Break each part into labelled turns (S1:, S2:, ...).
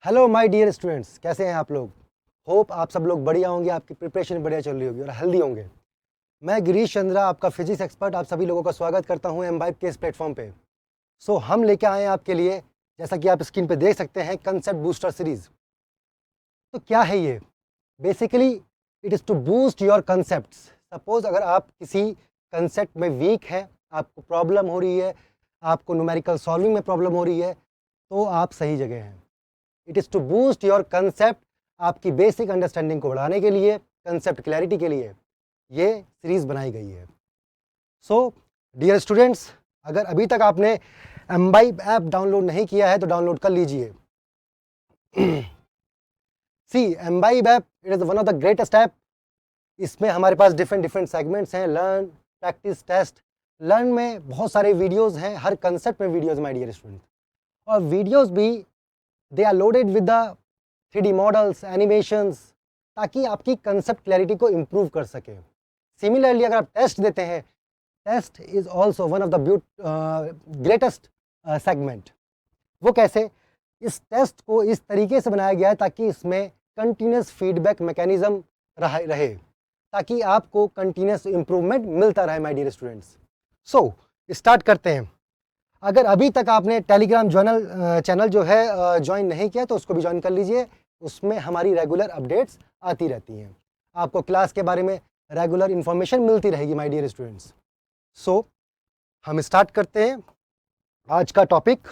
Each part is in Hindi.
S1: हेलो माय डियर स्टूडेंट्स, कैसे हैं आप लोग। होप आप सब लोग बढ़िया होंगे, आपकी प्रिपरेशन बढ़िया चल रही होगी और हेल्दी होंगे। मैं गिरीश चंद्रा, आपका फिजिक्स एक्सपर्ट, आप सभी लोगों का स्वागत करता हूं एमवाइब के इस प्लेटफॉर्म पे। हम लेके आए हैं आपके लिए, जैसा कि आप स्क्रीन पे देख सकते हैं, कंसेप्ट बूस्टर सीरीज। तो क्या है ये? Basically it is to boost your concept. Suppose अगर आप किसी कंसेप्ट में वीक है, आपको प्रॉब्लम हो रही है, आपको न्यूमेरिकल सॉल्विंग में प्रॉब्लम हो रही है, तो आप सही जगह हैं। It is to boost your concept, आपकी बेसिक अंडरस्टैंडिंग को बढ़ाने के लिए, कंसेप्ट क्लैरिटी के लिए ये सीरीज़ बनाई गई है। डियर स्टूडेंट्स, अगर अभी तक आपने एमवाइब ऐप डाउनलोड नहीं किया है तो डाउनलोड कर लीजिए। See MVibe app, it is one of the greatest app. इसमें हमारे पास डिफरेंट सेगमेंट्स हैं, लर्न, प्रैक्टिस, टेस्ट। लर्न में बहुत सारे वीडियोज़ हैं, हर कंसेप्ट में वीडियोज़ माय डियर स्टूडेंट, और वीडियोज़ भी they are loaded with the 3D models, animations, ताकि आपकी कंसेप्ट क्लैरिटी को इम्प्रूव कर सके। सिमिलरली अगर आप टेस्ट देते हैं, test is also one of the greatest segment. वो कैसे? इस टेस्ट को इस तरीके से बनाया गया है ताकि इसमें कंटिन्यूस फीडबैक मैकेनिज्म रहे, ताकि आपको कंटिन्यूस इम्प्रूवमेंट मिलता रहे माय डियर स्टूडेंट्स। स्टार्ट करते हैं। अगर अभी तक आपने टेलीग्राम चैनल जो है ज्वाइन नहीं किया तो उसको भी ज्वाइन कर लीजिए। उसमें हमारी रेगुलर अपडेट्स आती रहती हैं, आपको क्लास के बारे में रेगुलर इन्फॉर्मेशन मिलती रहेगी माय डियर स्टूडेंट्स। हम स्टार्ट करते हैं आज का टॉपिक।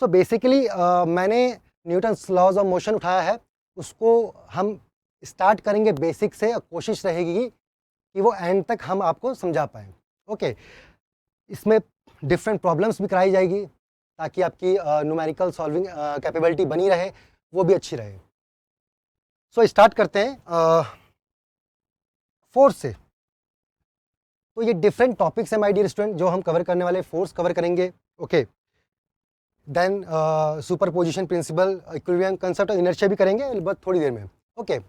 S1: बेसिकली मैंने न्यूटन्स लॉज ऑफ मोशन उठाया है, उसको हम स्टार्ट करेंगे बेसिक से, कोशिश रहेगी कि वो एंड तक हम आपको समझा पाएँ। ओके, इसमें डिफरेंट प्रॉब्लम्स भी कराई जाएगी ताकि आपकी न्यूमेरिकल सॉल्विंग कैपेबिलिटी बनी रहे, वो भी अच्छी रहे। स्टार्ट करते हैं फोर्स से। तो ये डिफरेंट टॉपिक्स हैं माय डियर स्टूडेंट जो हम कवर करने वाले। फोर्स कवर करेंगे, okay, then superposition principle, equilibrium concept और इनर्शिया भी करेंगे, बट थोड़ी देर में। ओके,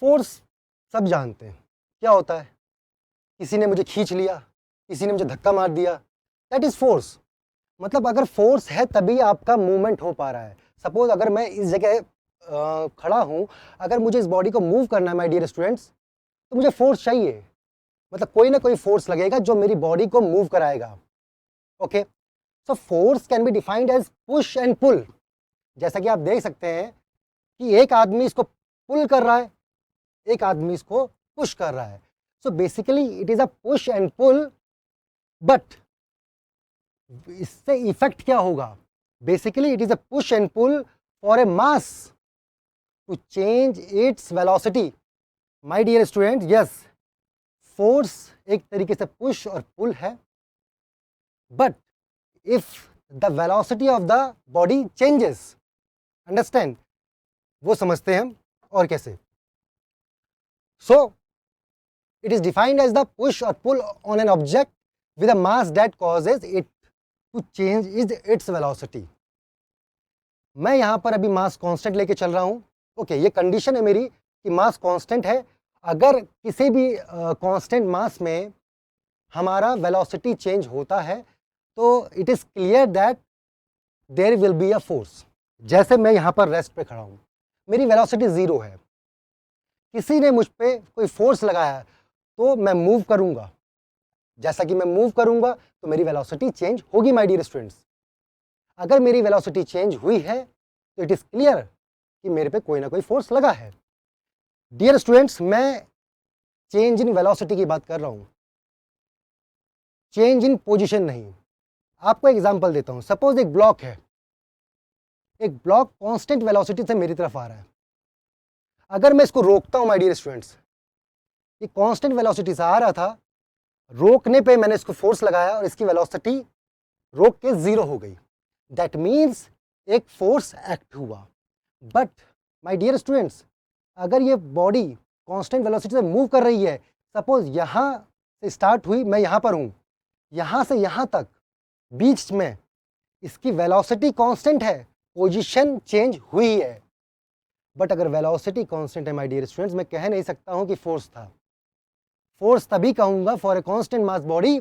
S1: फोर्स सब जानते हैं क्या होता है। किसी ने मुझे खींच लिया, किसी ने मुझे धक्का मार दिया, दैट इज फोर्स। मतलब अगर फोर्स है तभी आपका मूवमेंट हो पा रहा है। सपोज अगर मैं इस जगह खड़ा हूं, अगर मुझे इस बॉडी को मूव करना है माय डियर स्टूडेंट्स, तो मुझे फोर्स चाहिए। मतलब कोई ना कोई फोर्स लगेगा जो मेरी बॉडी को मूव कराएगा। Okay, force can be defined as push and pull. जैसा कि आप देख सकते हैं कि एक आदमी इसको पुल कर रहा है, एक आदमी इसको पुश कर रहा है। Basically it is a push and pull, but इससे इफेक्ट क्या होगा? Basically it is a push and pull for a mass to change its velocity. My dear student, yes, force एक तरीके से पुश और पुल है, but if the velocity of the body changes, understand, वो समझते हैं हम और कैसे। It is defined as the push और pull on an object with a mass that causes it to change is its velocity। मैं यहां पर अभी मास कांस्टेंट लेके चल रहा हूं। ओके, ये कंडीशन है मेरी कि मास कांस्टेंट है। अगर किसी भी कांस्टेंट मास में हमारा वेलोसिटी चेंज होता है तो it is clear that there will be a force. जैसे मैं यहां पर रेस्ट पे खड़ा हूं, मेरी वेलोसिटी 0 है, किसी ने मुझ पे कोई फोर्स लगाया तो मैं मूव करूंगा। जैसा कि मैं मूव करूंगा तो मेरी वेलोसिटी चेंज होगी माय डियर स्टूडेंट्स। अगर मेरी वेलोसिटी चेंज हुई है तो इट इज क्लियर कि मेरे पे कोई ना कोई फोर्स लगा है। डियर स्टूडेंट्स, मैं चेंज इन वेलोसिटी की बात कर रहा हूं, चेंज इन पोजीशन नहीं। आपको एग्जांपल देता हूं। सपोज एक ब्लॉक है, एक ब्लॉक कांस्टेंट वेलोसिटी से मेरी तरफ आ रहा है। अगर मैं इसको रोकता हूं माय डियर स्टूडेंट्स, ये कांस्टेंट वेलोसिटी से आ रहा था, रोकने पे मैंने इसको फोर्स लगाया और इसकी वेलोसिटी रोक के 0 हो गई। दैट मीन्स एक फोर्स एक्ट हुआ। बट माय डियर स्टूडेंट्स, अगर ये बॉडी कांस्टेंट वेलोसिटी से मूव कर रही है, सपोज यहां से स्टार्ट हुई, मैं यहां पर हूं, यहां से यहां तक बीच में इसकी वेलोसिटी कांस्टेंट है, पोजीशन चेंज हुई है। बट अगर वेलोसिटी कांस्टेंट है माय डियर स्टूडेंट्स, मैं कह नहीं सकता हूं कि फोर्स था। फोर्स तभी कहूंगा for a constant mass body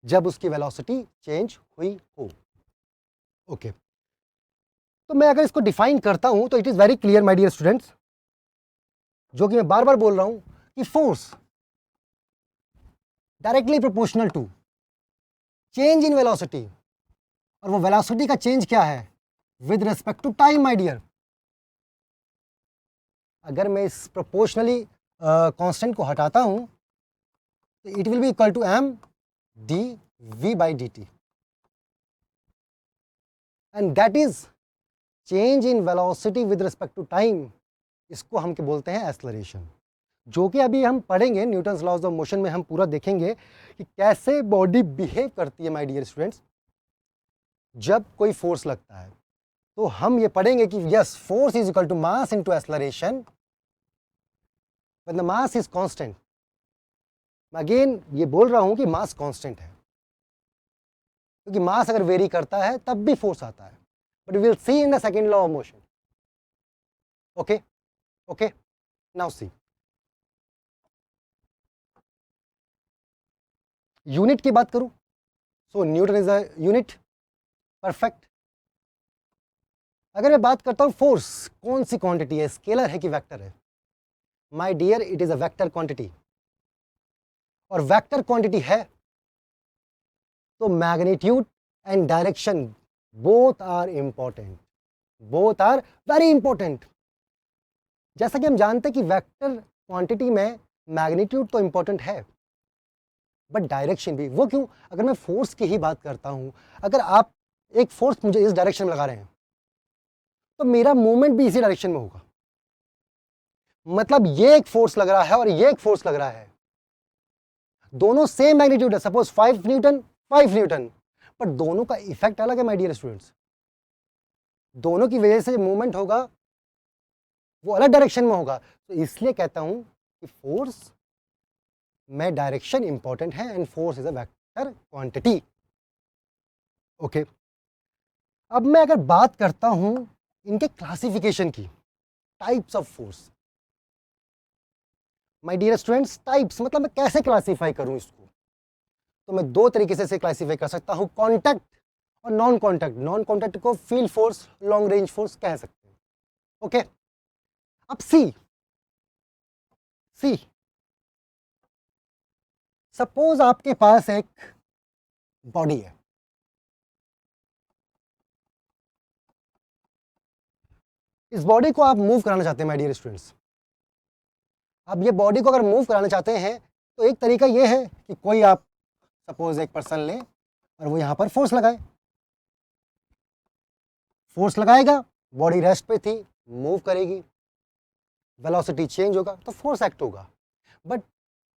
S1: जब उसकी वेलोसिटी चेंज हुई हो। ओके, तो मैं अगर इसको डिफाइन करता हूं तो it is very clear my dear students, जो कि मैं बार बार बोल रहा हूं कि force directly proportional to change in velocity, और वो वेलोसिटी का चेंज क्या है? With respect to time my dear. अगर मैं इस प्रोपोर्शनली कांस्टेंट को हटाता हूं तो it will be equal to M D V by D T, and that is change in velocity with respect to time. इसको हम क्या बोलते हैं? एक्सेलरेशन, जो कि अभी हम पढ़ेंगे न्यूटन्स लॉज ऑफ मोशन में। हम पूरा देखेंगे कि कैसे बॉडी बिहेव करती है माय डियर स्टूडेंट्स जब कोई फोर्स लगता है। तो हम ये पढ़ेंगे कि yes, force is equal to mass into acceleration when the mass is constant. मैं अगेन ये बोल रहा हूं कि मास कांस्टेंट है, क्योंकि मास अगर वेरी करता है तब भी फोर्स आता है, but we will see in the second law of motion. Okay okay, now see, unit की बात करूं, so Newton is a unit, perfect. अगर मैं बात करता हूं फोर्स कौन सी क्वांटिटी है, स्केलर है कि वेक्टर है? My dear, it is a vector quantity, और वेक्टर क्वांटिटी है तो magnitude and direction both are important, both are very important. जैसा कि हम जानते हैं कि वेक्टर क्वांटिटी में मैग्नीट्यूड तो इंपॉर्टेंट है, बट डायरेक्शन भी। वो क्यों? अगर मैं फोर्स की ही बात करता हूं, अगर आप एक फोर्स मुझे इस डायरेक्शन में लगा रहे हैं तो मेरा मूवमेंट भी इसी डायरेक्शन में होगा। मतलब ये एक फोर्स लग रहा है और ये एक फोर्स लग रहा है, दोनों सेम मैग्नीट्यूड है, सपोज 5 न्यूटन 5 न्यूटन, पर दोनों का इफेक्ट अलग है माय डियर स्टूडेंट्स। दोनों की वजह से मूवमेंट होगा वो अलग डायरेक्शन में होगा। तो इसलिए कहता हूं कि फोर्स में डायरेक्शन इंपॉर्टेंट है, and force is a vector quantity. Okay, अब मैं अगर बात करता हूं इनके क्लासिफिकेशन की, types of force. My dear students, types मतलब मैं कैसे क्लासीफाई करूं इसको? तो मैं दो तरीके से इसे क्लासीफाई कर सकता हूं, कॉन्टैक्ट और नॉन कॉन्टैक्ट। नॉन कॉन्टैक्ट को field force, long range force कह सकते हैं। ओके, अब सी सपोज आपके पास एक बॉडी है, इस बॉडी को आप मूव कराना चाहते हैं माय डियर स्टूडेंट्स। अब ये बॉडी को अगर मूव कराना चाहते हैं तो एक तरीका ये है कि कोई आप सपोज एक पर्सन ले और वो यहां पर फोर्स लगाए, फोर्स लगाएगा, बॉडी रेस्ट पे थी, मूव करेगी, वेलोसिटी चेंज होगा तो फोर्स एक्ट होगा। बट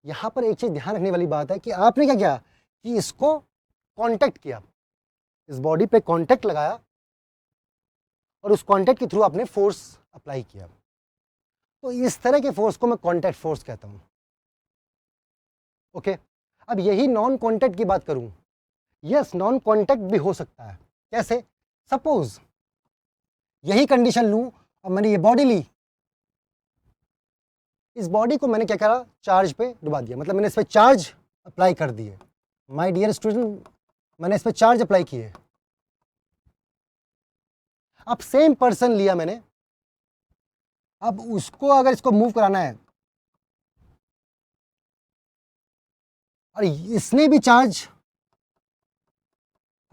S1: यहां पर एक चीज ध्यान रखने वाली बात है कि आपने क्या किया कि इसको कांटेक्ट किया, इस बॉडी पे कांटेक्ट लगाया और उस कांटेक्ट के थ्रू आपने फोर्स अप्लाई किया। तो इस तरह के फोर्स को मैं कांटेक्ट फोर्स कहता हूं। ओके, अब यही नॉन कांटेक्ट की बात करूं, यस नॉन कांटेक्ट भी हो सकता है। कैसे? सपोज यही कंडीशन लूं और मैंने ये बॉडी ली, इस बॉडी को मैंने क्या करा, चार्ज पे डुबा दिया, मतलब मैंने इस पर चार्ज अप्लाई कर दिए। माय डियर स्टूडेंट, मैंने इस पर चार्ज अप्लाई किए। अब सेम पर्सन लिया मैंने, अब उसको अगर इसको मूव कराना है और इसने भी चार्ज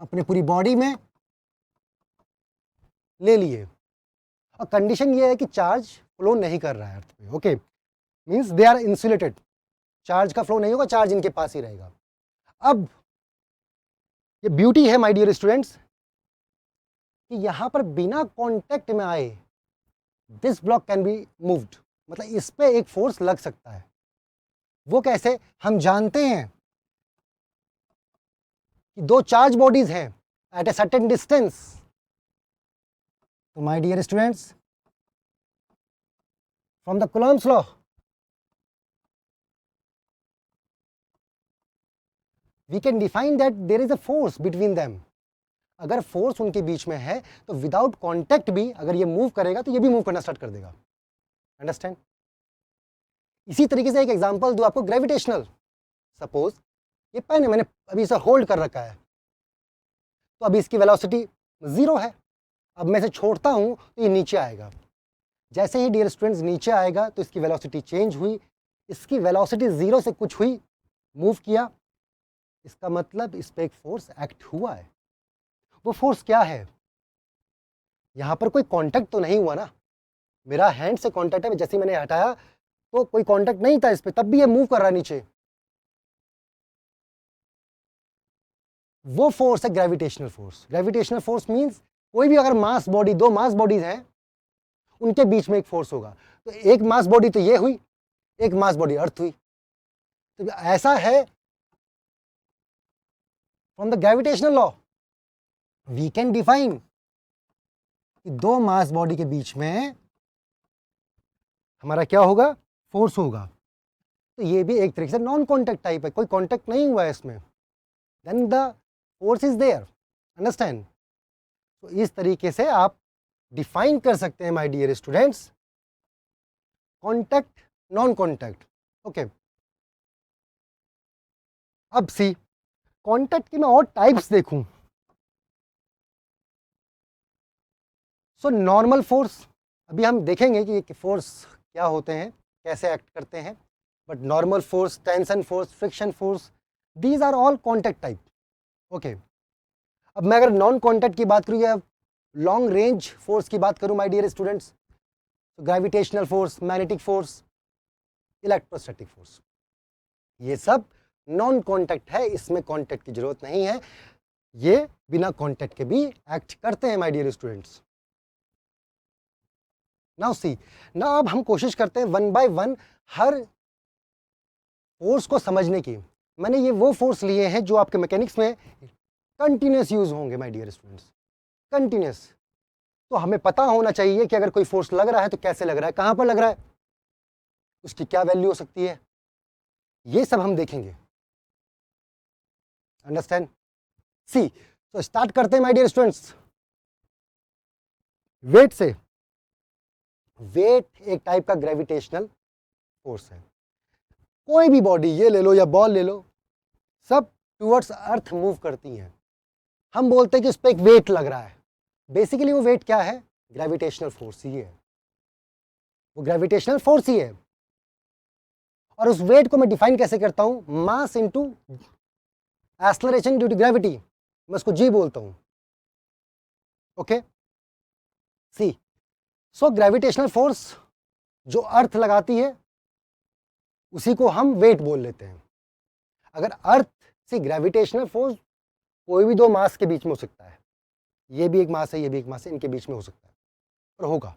S1: अपने पूरी बॉडी में ले लिए, और कंडीशन ये है कि चार्ज फ्लो नहीं कर रहा है अर्थ पे। Okay, means they are insulated, charge का फ्लो नहीं होगा, चार्ज इनके पास ही रहेगा। अब ये ब्यूटी है माय डियर स्टूडेंट्स कि यहां पर बिना कांटेक्ट में आए this block can be moved, मतलब इस पे एक फोर्स लग सकता है। वो कैसे? हम जानते हैं कि दो चार्ज बॉडीज हैं एट ए सर्टेन डिस्टेंस। तो my dear students, from the Coulomb's law, we can define that there is a force between them। अगर फोर्स उनके बीच में है तो विदाउट कांटेक्ट भी अगर ये मूव करेगा तो ये भी मूव करना स्टार्ट कर देगा। अंडरस्टैंड? इसी तरीके से एक एग्जांपल दूं आपको, ग्रेविटेशनल। सपोज ये पेन है, मैंने अभी इसे होल्ड कर रखा है, तो अभी इसकी वेलोसिटी 0 है। अब मैं इसे छोड़ता हूँ तो ये नीचे आएगा। जैसे ही डियर स्टूडेंट्स नीचे आएगा तो इसकी वेलोसिटी चेंज हुई, इसकी वेलोसिटी 0 से कुछ हुई, मूव किया, इसका मतलब इस पर एक फोर्स एक्ट हुआ है। वो फोर्स क्या है? यहाँ पर कोई कांटेक्ट तो नहीं हुआ ना, मेरा हैंड से कांटेक्ट है, जैसे मैंने हटाया तो कोई कांटेक्ट नहीं था इस पर, तब भी ये मूव कर रहा है नीचे। वो फोर्स है gravitational force. Gravitational force means कोई भी अगर मास बॉडी, दो मास बॉडीज हैं, उनके बीच में एक फोर्स होगा। तो एक मास बॉडी तो ये हुई, एक मास बॉडी अर्थ हुई। तो ऐसा है, from the gravitational law we can define कि दो मास बॉडी के बीच में हमारा क्या होगा? फोर्स होगा। तो ये भी एक तरीके से नॉन कॉन्टैक्ट टाइप है, कोई कॉन्टैक्ट नहीं हुआ है इसमें, then the force is there. Understand? तो इस तरीके से आप डिफाइन कर सकते हैं my dear students, contact, non contact. Okay, अब सी कॉन्टैक्ट की मैं और टाइप्स देखूं। सो नॉर्मल फोर्स, अभी हम देखेंगे कि ये फोर्स क्या होते हैं, कैसे एक्ट करते हैं। But normal force, tension force, friction force, these are all contact type. Okay, अब मैं अगर नॉन कॉन्टैक्ट की बात करूँ या लॉन्ग रेंज फोर्स की बात करूँ माय डियर स्टूडेंट्स, तो gravitational force, magnetic force, electrostatic force, ये सब नॉन कॉन्टैक्ट है, इसमें कॉन्टैक्ट की जरूरत नहीं है, ये बिना कॉन्टैक्ट के भी एक्ट करते हैं my dear students. Now see, now अब हम कोशिश करते हैं वन बाय वन हर फोर्स को समझने की। मैंने ये वो फोर्स लिए हैं जो आपके मैकेनिक्स में कंटिन्यूस यूज होंगे माय डियर स्टूडेंट्स, कंटिन्यूस। तो हमें पता होना चाहिए कि अगर कोई फोर्स लग रहा है तो कैसे लग रहा है, कहां पर लग रहा है, उसकी क्या वैल्यू हो सकती है, ये सब हम देखेंगे। अंडरस्टैंड? सी, तो स्टार्ट करते हैं माय डियर स्टूडेंट्स वेट से। वेट एक टाइप का ग्रेविटेशनल फोर्स है। कोई भी बॉडी, ये ले लो या बॉल ले लो, सब टुवर्ड्स अर्थ मूव करती हैं। हम बोलते हैं कि उस पर एक वेट लग रहा है, बेसिकली वो वेट क्या है? ग्रेविटेशनल फोर्स ही है, वो ग्रेविटेशनल फोर्स ही है। और उस वेट को मैं डिफाइन कैसे करता हूं? Mass into acceleration due to gravity, मैं उसको जी बोलता हूं। Okay, see, so gravitational force जो अर्थ लगाती है उसी को हम वेट बोल लेते हैं। अगर अर्थ से ग्रेविटेशनल फोर्स कोई भी दो मास के बीच में हो सकता है, ये भी एक मास है, ये भी एक मास है, इनके बीच में हो सकता है और होगा।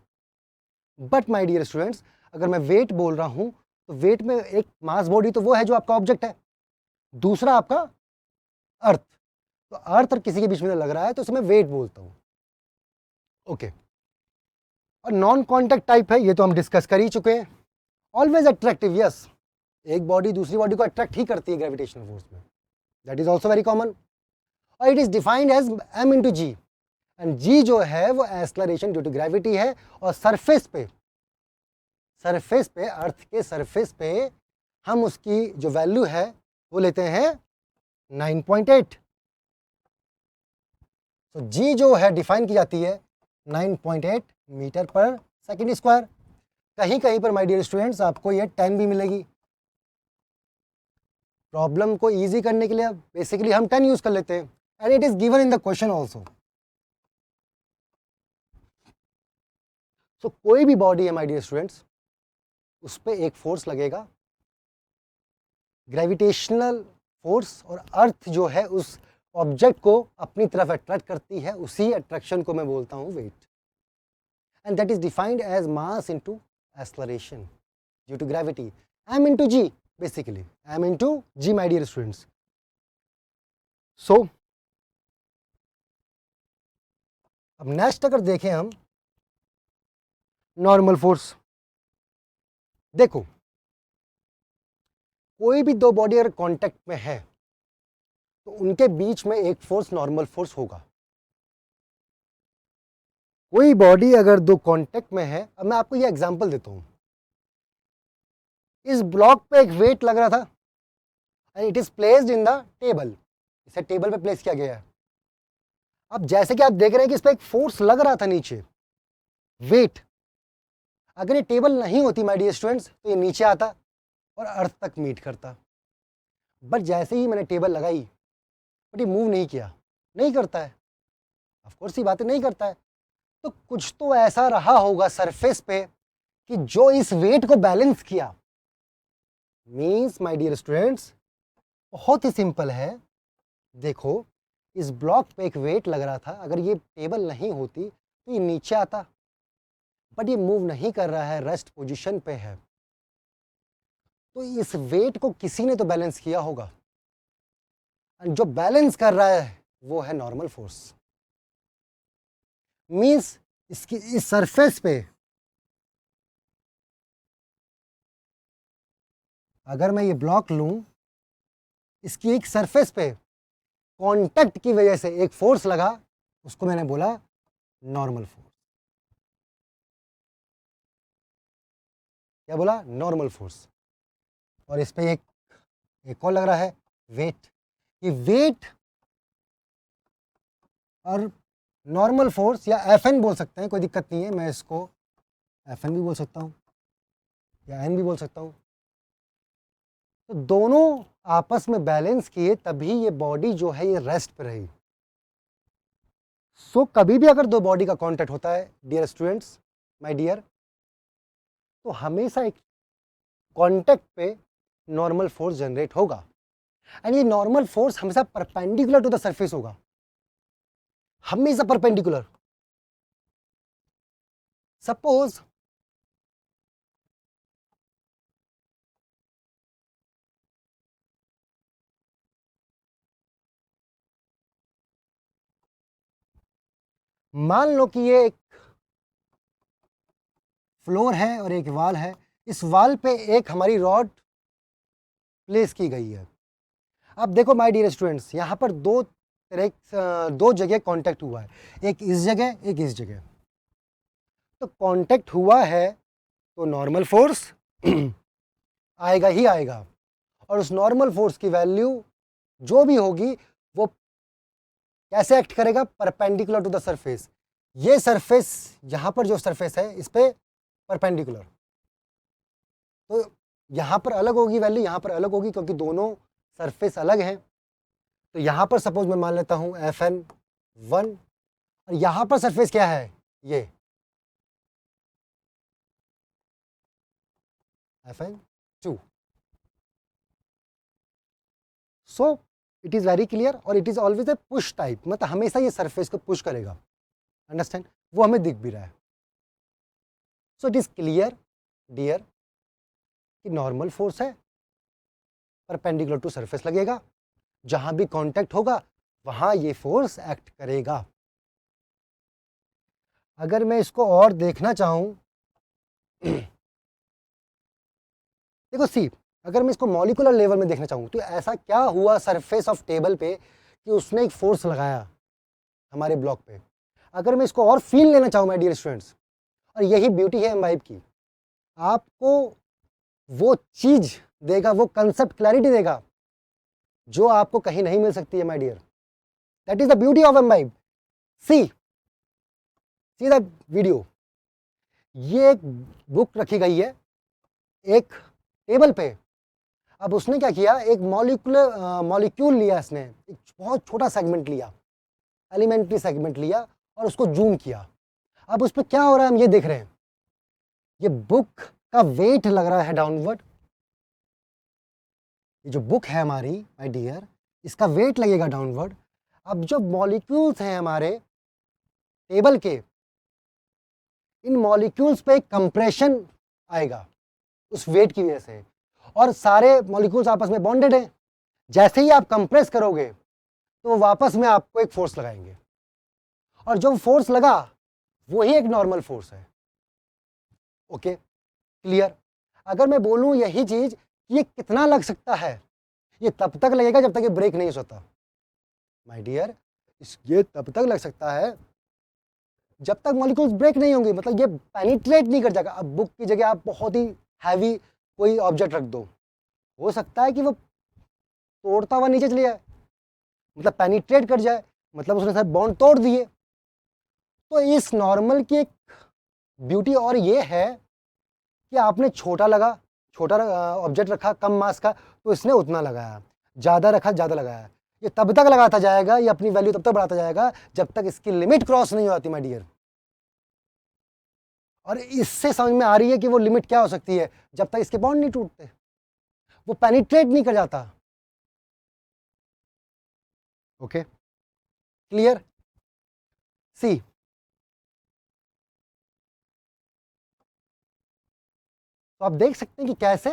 S1: बट माय डियर स्टूडेंट्स, अगर मैं वेट बोल रहा हूं तो वेट में एक मास बॉडी तो वो है जो आपका ऑब्जेक्ट है, दूसरा आपका अर्थ। तो अर्थ और किसी के बीच में लग रहा है तो उसे मैं वेट बोलता हूं। ओके, और नॉन कॉन्टैक्ट टाइप है, ये तो हम डिस्कस कर ही चुके हैं। ऑलवेज अट्रैक्टिव, यस, एक बॉडी दूसरी बॉडी को अट्रैक्ट ही करती है ग्रेविटेशनल फोर्स में, that is also very common. और it is defined as m into g, and g जो है वो एक्सेलरेशन ड्यू टू ग्रेविटी है। और सरफेस पे अर्थ के सरफेस पे हम उसकी जो वैल्यू है वो लेते हैं 9.8। तो जी जो है डिफाइन की जाती है 9.8 मीटर पर सेकेंड स्क्वायर। कहीं कहीं पर माय डियर स्टूडेंट्स आपको ये 10 भी मिलेगी। प्रॉब्लम को इजी करने के लिए बेसिकली हम 10 यूज कर लेते हैं, and it is given in the question also. So कोई भी बॉडी है माय डियर स्टूडेंट्स, उस पर एक फोर्स लगेगा, ग्रेविटेशनल फोर्स, और अर्थ जो है उस ऑब्जेक्ट को अपनी तरफ अट्रैक्ट करती है, उसी अट्रैक्शन को मैं बोलता हूं weight, and that is defined as mass into acceleration due to gravity, m into g, basically m into g my dear students. So अब नेक्स्ट अगर देखें हम नॉर्मल फोर्स, देखो कोई भी दो बॉडी अगर कांटेक्ट में है तो उनके बीच में एक फोर्स नॉर्मल फोर्स होगा। कोई बॉडी अगर दो कांटेक्ट में है, अब मैं आपको ये एग्जांपल देता हूं, इस ब्लॉक पे एक वेट लग रहा था and it is placed in the table, इसे टेबल पे प्लेस किया गया है। अब जैसे कि आप देख रहे हैं कि इस पर एक फोर्स लग रहा था नीचे, वेट, अगर ये टेबल नहीं होती माय डियर स्टूडेंट्स तो ये नीचे आता और अर्थ तक मीट करता। बट जैसे ही मैंने टेबल लगाई, बट ये मूव नहीं किया, नहीं करता है, ऑफ कोर्स ये बातें नहीं करता है। तो कुछ तो ऐसा रहा होगा सरफेस पे कि जो इस वेट को बैलेंस किया। मीन्स माय डियर स्टूडेंट्स बहुत ही सिंपल है। देखो इस ब्लॉक पे एक वेट लग रहा था, अगर ये टेबल नहीं होती तो ये नीचे आता, बट ये मूव नहीं कर रहा है, रेस्ट पोजीशन पे है। तो इस वेट को किसी ने तो बैलेंस किया होगा, और जो बैलेंस कर रहा है वो है नॉर्मल फोर्स। मीन्स इसकी इस सरफेस पे अगर मैं ये ब्लॉक लूं, इसकी एक सरफेस पे कांटेक्ट की वजह से एक फोर्स लगा, उसको मैंने बोला नॉर्मल फोर्स। क्या बोला? Normal force. और इस पे एक और लग रहा है वेट। ये वेट और नॉर्मल फोर्स या FN बोल सकते हैं, कोई दिक्कत नहीं है, मैं इसको FN भी बोल सकता हूँ या N भी बोल सकता हूँ। तो दोनों आपस में बैलेंस किए तभी ये बॉडी जो है ये रेस्ट पे रही। सो कभी भी अगर दो बॉडी का कांटेक्ट होता है डियर स्टूडेंट्स, माय डियर, तो हमेशा एक कांटेक्ट पे नॉर्मल फोर्स जनरेट होगा, एंड ये नॉर्मल फोर्स हमेशा परपेंडिकुलर टू द सरफेस होगा, हमेशा परपेंडिकुलर। सपोज मान लो कि ये एक फ्लोर है और एक वाल है, इस वाल पे एक हमारी रॉड प्लेस की गई है। अब देखो माय डियर स्टूडेंट्स, यहाँ पर दो जगह कांटेक्ट हुआ है, एक इस जगह एक इस जगह। तो कांटेक्ट हुआ है तो नॉर्मल फोर्स आएगा ही आएगा, और उस नॉर्मल फोर्स की वैल्यू जो भी होगी वो कैसे एक्ट करेगा? Perpendicular to the surface. ये सरफेस, यहाँ पर जो सरफेस है इस पे परपेंडिकुलर, तो यहाँ पर अलग होगी वैल्यू, यहाँ पर अलग होगी, क्योंकि दोनों सरफेस अलग हैं। तो यहाँ पर सपोज मैं मान लेता हूँ FN1, और यहाँ पर सरफेस क्या है? ये FN2। So it is very clear, और it is always a push type, मतलब हमेशा ये सरफेस को पुश करेगा। अंडरस्टैंड? वो हमें दिख भी रहा है। So it is clear dear कि नॉर्मल फोर्स है, परपेंडिकुलर टू सरफेस लगेगा, जहां भी कांटेक्ट होगा वहां ये फोर्स एक्ट करेगा। अगर मैं इसको और देखना चाहूं, देखो सी, अगर मैं इसको मॉलिक्यूलर लेवल में देखना चाहूं तो ऐसा क्या हुआ सरफेस ऑफ टेबल पे कि उसने एक फोर्स लगाया हमारे ब्लॉक पे। अगर मैं इसको और फील लेना चाहूं माय डियर स्टूडेंट्स, और यही ब्यूटी है एम्बाइब की, आपको वो चीज देगा, वो कंसेप्ट क्लैरिटी देगा जो आपको कहीं नहीं मिल सकती है my dear. That is the beauty of Embibe. See the video. ये एक बुक रखी गई है एक टेबल पे। अब उसने क्या किया, एक मॉलिक्यूल लिया, इसने एक बहुत छोटा सेगमेंट लिया, एलिमेंट्री सेगमेंट लिया, और उसको जूम किया। अब उस पर क्या हो रहा है हम ये देख रहे हैं, ये बुक का वेट लग रहा है डाउनवर्ड। ये जो बुक है हमारी माय डियर, इसका वेट लगेगा डाउनवर्ड। अब जो मॉलिक्यूल्स हैं हमारे टेबल के, इन मॉलिक्यूल्स पे कंप्रेशन आएगा उस वेट की वजह से, और सारे मॉलिक्यूल्स आपस में बॉन्डेड हैं। जैसे ही आप कंप्रेस करोगे तो वापस में आपको एक फोर्स लगाएंगे, और जो फोर्स लगा वही एक नॉर्मल फोर्स है। Okay, clear? अगर मैं बोलूं यही चीज, ये कितना लग सकता है, ये तब तक लगेगा जब तक ये ब्रेक नहीं होता माय डियर। ये तब तक लग सकता है जब तक मॉलिक्यूल्स ब्रेक नहीं होंगे, मतलब ये पेनिट्रेट नहीं कर जाएगा। अब बुक की जगह आप बहुत ही हैवी कोई ऑब्जेक्ट रख दो, हो सकता है कि वो तोड़ता हुआ नीचे चले जाए, मतलब पेनिट्रेट कर जाए, मतलब उसने सारे बॉन्ड तोड़ दिए। तो इस नॉर्मल की एक ब्यूटी और ये है कि आपने छोटा ऑब्जेक्ट रखा कम मास का, तो इसने उतना लगाया, ज़्यादा रखा ज़्यादा लगाया। ये तब तक लगाता जाएगा, ये अपनी वैल्यू तब तक बढ़ाता जाएगा जब तक इसकी लिमिट क्रॉस नहीं होती माय डियर। और इससे समझ में आ रही है कि वो लिमिट क्या हो सकती है, जब तक इसके बॉन्ड नहीं टूटते, वो पेनिट्रेट नहीं कर जाता। Okay, clear? सी, तो आप देख सकते हैं कि कैसे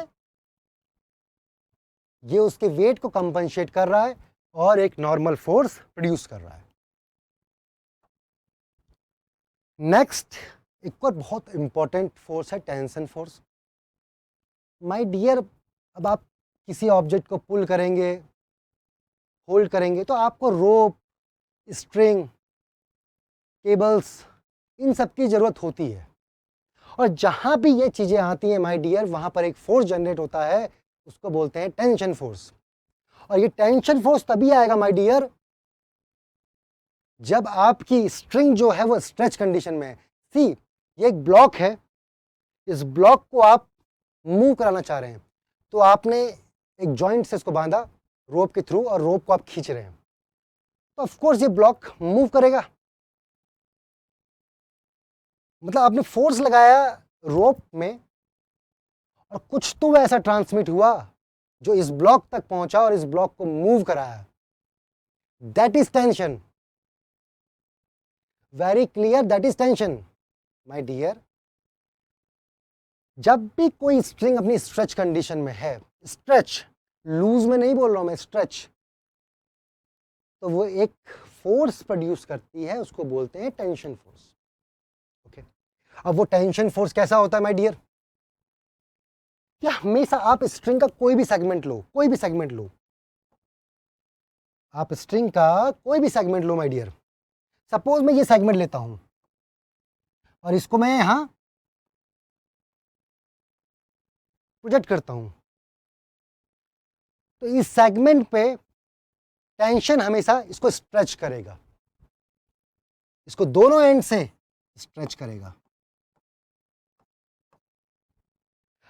S1: ये उसके वेट को कंपनसेट कर रहा है और एक नॉर्मल फोर्स प्रोड्यूस कर रहा है। नेक्स्ट एक और बहुत इंपॉर्टेंट फोर्स है टेंशन फोर्स। माय डियर, अब आप किसी ऑब्जेक्ट को पुल करेंगे, होल्ड करेंगे, तो आपको रोप, स्ट्रिंग, केबल्स, इन सब की ज़रूरत होती है। और जहाँ भी ये चीज़ें आती हैं माय डियर, वहाँ पर एक फोर्स जनरेट होता है, उसको बोलते हैं टेंशन फोर्स। और ये टेंशन फोर्स तभी आएगा माय डियर जब आपकी स्ट्रिंग जो है वो स्ट्रेच कंडीशन में है। सी, ये एक ब्लॉक है, इस ब्लॉक को आप मूव कराना चाह रहे हैं, तो आपने एक जॉइंट से इसको बांधा रोप के थ्रू और रोप को आप खींच रहे हैं, तो ऑफ कोर्स ये ब्लॉक मूव करेगा। मतलब आपने फोर्स लगाया रोप में और कुछ तो ऐसा ट्रांसमिट हुआ जो इस ब्लॉक तक पहुंचा और इस ब्लॉक को मूव कराया। That is tension. Very clear, that is tension my dear. जब भी कोई स्ट्रिंग अपनी स्ट्रेच कंडीशन में है, स्ट्रेच, लूज में नहीं बोल रहा हूं मैं, स्ट्रेच, तो वो एक फोर्स प्रोड्यूस करती है, उसको बोलते हैं टेंशन फोर्स। ओके, अब वो टेंशन फोर्स कैसा होता है माय डियर? क्या हमेशा आप स्ट्रिंग का कोई भी सेगमेंट लो, कोई भी सेगमेंट लो, आप स्ट्रिंग का कोई भी सेगमेंट लो माय डियर। सपोज मैं ये सेगमेंट लेता हूं और इसको मैं यहां प्रोजेक्ट करता हूं, तो इस सेगमेंट पे टेंशन हमेशा इसको स्ट्रेच करेगा, इसको दोनों एंड से स्ट्रेच करेगा।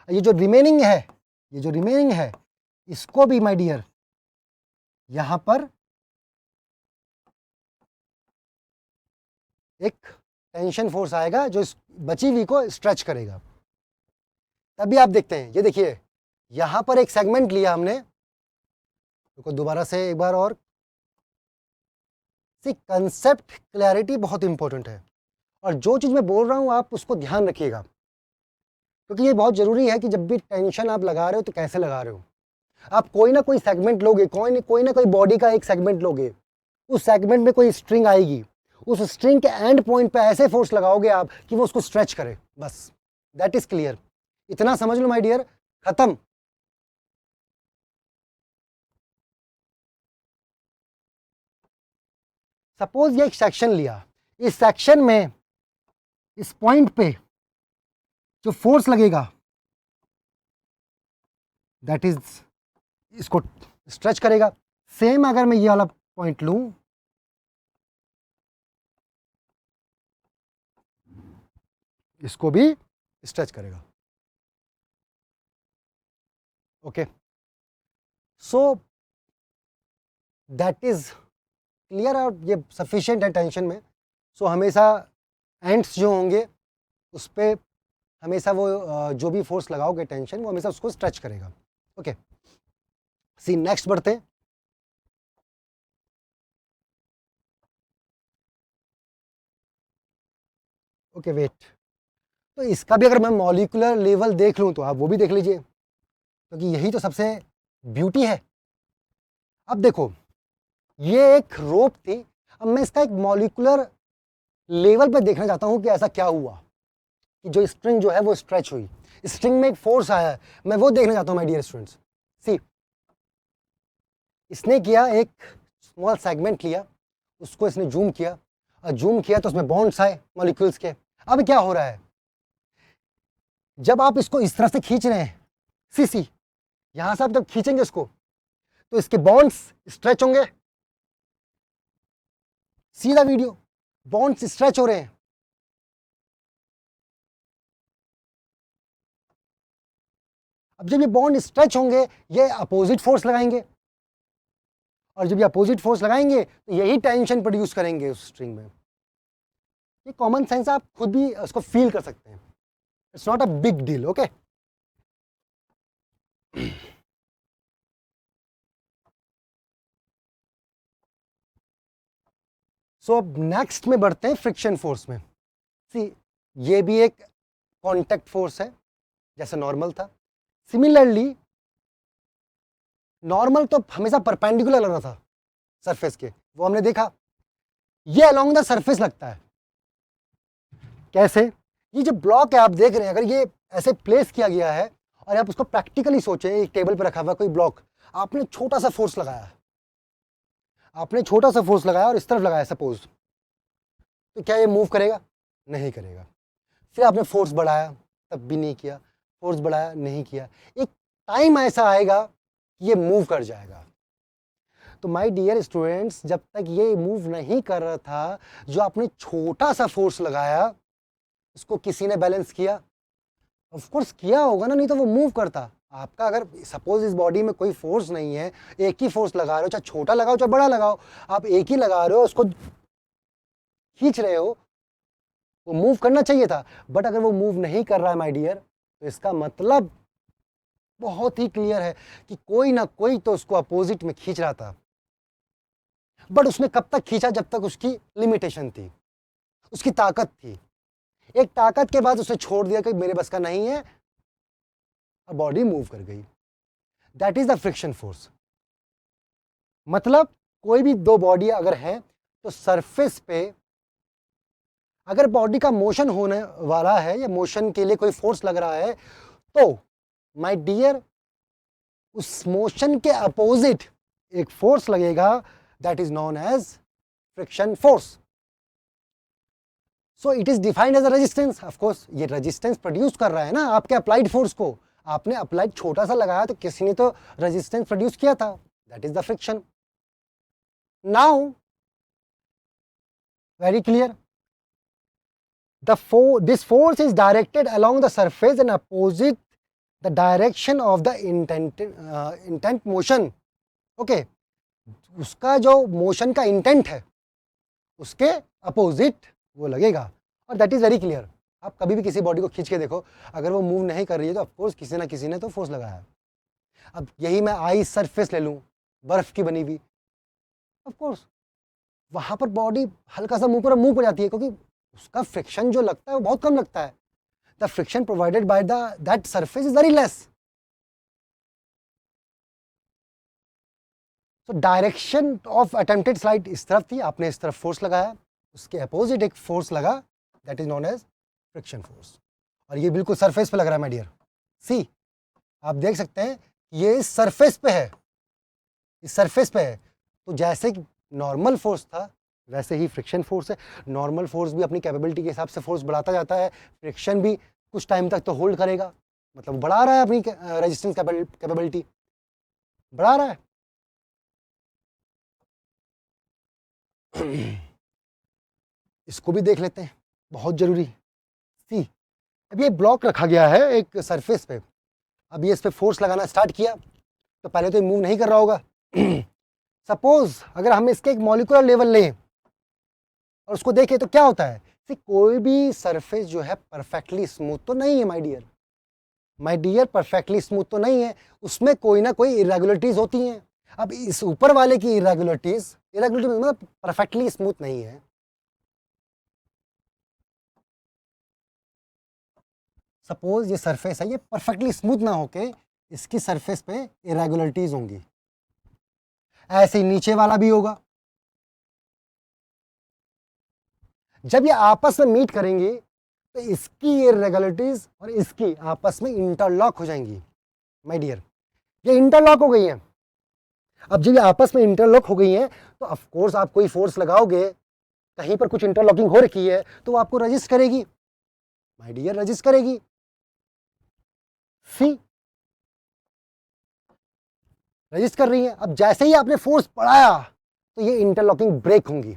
S1: ये जो रिमेनिंग है, ये जो रिमेनिंग है, इसको भी माय डियर यहां पर एक टेंशन फोर्स आएगा जो इस बची हुई को स्ट्रेच करेगा। तभी आप देखते हैं, ये देखिए यहां पर एक सेगमेंट लिया हमने, तो दोबारा से एक बार और, सी कंसेप्ट क्लैरिटी बहुत इंपॉर्टेंट है, और जो चीज़ मैं बोल रहा हूं आप उसको ध्यान रखिएगा, क्योंकि ये बहुत ज़रूरी है कि जब भी टेंशन आप लगा रहे हो तो कैसे लगा रहे हो। आप कोई ना कोई सेगमेंट लोगे, कोई ना कोई बॉडी का एक सेगमेंट लोगे, उस सेगमेंट में कोई स्ट्रिंग आएगी, उस स्ट्रिंग के एंड पॉइंट पे ऐसे फोर्स लगाओगे आप कि वो उसको स्ट्रेच करे, बस। दैट इज क्लियर, इतना समझ लो माय डियर, खत्म। सपोज ये एक सेक्शन लिया, इस सेक्शन में इस पॉइंट पे जो फोर्स लगेगा दैट इज इसको स्ट्रेच करेगा। सेम अगर मैं ये वाला पॉइंट लूं, इसको भी स्ट्रेच करेगा। Okay, so that is clear, और ये सफिशिएंट है टेंशन में। सो हमेशा एंड्स जो होंगे उस पर हमेशा वो जो भी फोर्स लगाओगे टेंशन, वो हमेशा उसको स्ट्रेच करेगा। ओके, सी नेक्स्ट बढ़ते हैं। ओके वेट, तो इसका भी अगर मैं मॉलिक्यूलर लेवल देख लूँ तो आप वो भी देख लीजिए, क्योंकि यही तो सबसे ब्यूटी है। अब देखो, ये एक रोप थी, अब मैं इसका एक मॉलिक्यूलर लेवल पे देखना चाहता हूँ कि ऐसा क्या हुआ कि जो स्ट्रिंग जो है वो स्ट्रेच हुई, स्ट्रिंग में एक फोर्स आया है, मैं वो देखना चाहता हूँ माय डियर स्टूडेंट्स। सी, इसने किया, एक स्मॉल सेगमेंट लिया, उसको इसने जूम किया, और जूम किया तो उसमें बॉन्ड्स आए मॉलिक्यूल्स के। अब क्या हो रहा है, जब आप इसको इस तरह से खींच रहे हैं, सी यहां से आप जब खींचेंगे इसको, तो इसके बॉन्ड्स स्ट्रेच होंगे। सीधा वीडियो, बॉन्ड्स स्ट्रेच हो रहे हैं। अब जब ये बॉन्ड स्ट्रेच होंगे, ये अपोजिट फोर्स लगाएंगे, और जब ये अपोजिट फोर्स लगाएंगे तो यही टेंशन प्रोड्यूस करेंगे उस स्ट्रिंग में। ये कॉमन सेंस, आप खुद भी उसको फील कर सकते हैं। It's not a big deal. Okay, so अब नेक्स्ट में बढ़ते हैं फ्रिक्शन फोर्स में। सी, ये भी एक कांटेक्ट फोर्स है जैसे नॉर्मल था। सिमिलरली नॉर्मल तो हमेशा परपेंडिकुलर लग रहा था सरफेस के, वो हमने देखा। ये अलोंग द सरफेस लगता है। कैसे? ये जो ब्लॉक है आप देख रहे हैं, अगर ये ऐसे प्लेस किया गया है और आप उसको प्रैक्टिकली सोचें, एक टेबल पर रखा हुआ कोई ब्लॉक, आपने छोटा सा फोर्स लगाया, आपने छोटा सा फोर्स लगाया और इस तरफ लगाया सपोज, तो क्या ये मूव करेगा? नहीं करेगा। फिर आपने फोर्स बढ़ाया, तब भी नहीं किया, फोर्स बढ़ाया, नहीं किया। एक टाइम ऐसा आएगा कि ये मूव कर जाएगा। तो माय डियर स्टूडेंट्स, जब तक ये मूव नहीं कर रहा था, जो आपने छोटा सा फोर्स लगाया, उसको किसी ने बैलेंस किया? ऑफ कोर्स किया होगा ना, नहीं तो वो मूव करता। आपका अगर सपोज इस बॉडी में कोई फोर्स नहीं है, एक ही फोर्स लगा रहे हो, चाहे छोटा लगाओ चाहे बड़ा लगाओ, आप एक ही लगा रहे हो, उसको खींच रहे हो, वो मूव करना चाहिए था। बट अगर वो मूव नहीं कर रहा है माय डियर, तो इसका मतलब बहुत ही क्लियर है कि कोई ना कोई तो उसको अपोजिट में खींच रहा था। बट उसने कब तक खींचा? जब तक उसकी लिमिटेशन थी, उसकी ताकत थी। एक ताकत के बाद उसने छोड़ दिया कि मेरे बस का नहीं है, और बॉडी मूव कर गई। That is the friction force. मतलब कोई भी दो बॉडी अगर है, तो सरफेस पे अगर बॉडी का मोशन होने वाला है या मोशन के लिए कोई फोर्स लग रहा है, तो माय डियर उस मोशन के अपोजिट एक फोर्स लगेगा, that is known as friction force. So it is defined as a resistance. Of course ये रेजिस्टेंस प्रोड्यूस कर रहा है ना आपके अप्लाइड फोर्स को। आपने अप्लाइड छोटा सा लगाया तो किसी ने तो रेजिस्टेंस प्रोड्यूस किया था, that is the friction. Now very clear, this force is directed along the surface and opposite the direction of the intent motion. Okay, उसका जो मोशन का इंटेंट है उसके अपोजिट वो लगेगा, और दैट इज वेरी क्लियर। आप कभी भी किसी बॉडी को खींच के देखो, अगर वो मूव नहीं कर रही है तो ऑफकोर्स किसी ना किसी ने तो फोर्स लगाया है। अब यही मैं आइस सरफेस ले लूँ, बर्फ की बनी हुई, ऑफकोर्स वहाँ पर बॉडी हल्का सा मूव हो जाती है, क्योंकि उसका फ्रिक्शन जो लगता है वो बहुत कम लगता है। The friction provided by that surface is very less. तो डायरेक्शन ऑफ अटेम्प्टेड स्लाइड इस तरफ थी, आपने इस तरफ फोर्स लगाया, उसके अपोजिट एक फोर्स लगा, that is known as friction force. और ये बिल्कुल सरफेस पे लग रहा है माय डियर। सी, आप देख सकते हैं ये इस सरफेस पे है, इस सरफेस पे है। तो जैसे नॉर्मल फोर्स था वैसे ही फ्रिक्शन फोर्स है। नॉर्मल फोर्स भी अपनी कैपेबिलिटी के हिसाब से फोर्स बढ़ाता जाता है, फ्रिक्शन भी कुछ टाइम तक तो होल्ड करेगा, मतलब बढ़ा रहा है अपनी रेजिस्टेंस कैपेबिलिटी, बढ़ा रहा है। इसको भी देख लेते हैं, बहुत जरूरी। सी, अब ये ब्लॉक रखा गया है एक सरफेस पे, अब ये इस पे फोर्स लगाना स्टार्ट किया, तो पहले तो ये मूव नहीं कर रहा होगा। सपोज अगर हम इसके एक मॉलिक्यूलर लेवल लें और उसको देखें तो क्या होता है? कोई भी सरफेस जो है परफेक्टली स्मूथ तो नहीं है my dear, my dear perfectly smooth तो नहीं है, उसमें कोई ना कोई इरेगुलरिटीज होती हैं। अब इस ऊपर वाले की इरेगुलरिटीज मतलब परफेक्टली स्मूथ नहीं है। सपोज ये सरफेस है, ये परफेक्टली स्मूथ ना होके इसकी सरफेस पे इरेगुलरिटीज होंगी, ऐसे ही नीचे वाला भी होगा। जब ये आपस में मीट करेंगे तो इसकी इरेगुलरिटीज और इसकी आपस में इंटरलॉक हो जाएंगी माय डियर, ये इंटरलॉक हो गई हैं। अब जब ये आपस में इंटरलॉक हो गई हैं तो ऑफ कोर्स आप कोई फोर्स लगाओगे, कहीं पर कुछ इंटरलॉकिंग हो रखी है तो वो आपको रजिस्ट करेगी माय डियर, रजिस्ट करेगी। सी, रजिस्ट कर रही हैं। अब जैसे ही आपने फोर्स बढ़ाया तो ये इंटरलॉकिंग ब्रेक होंगी,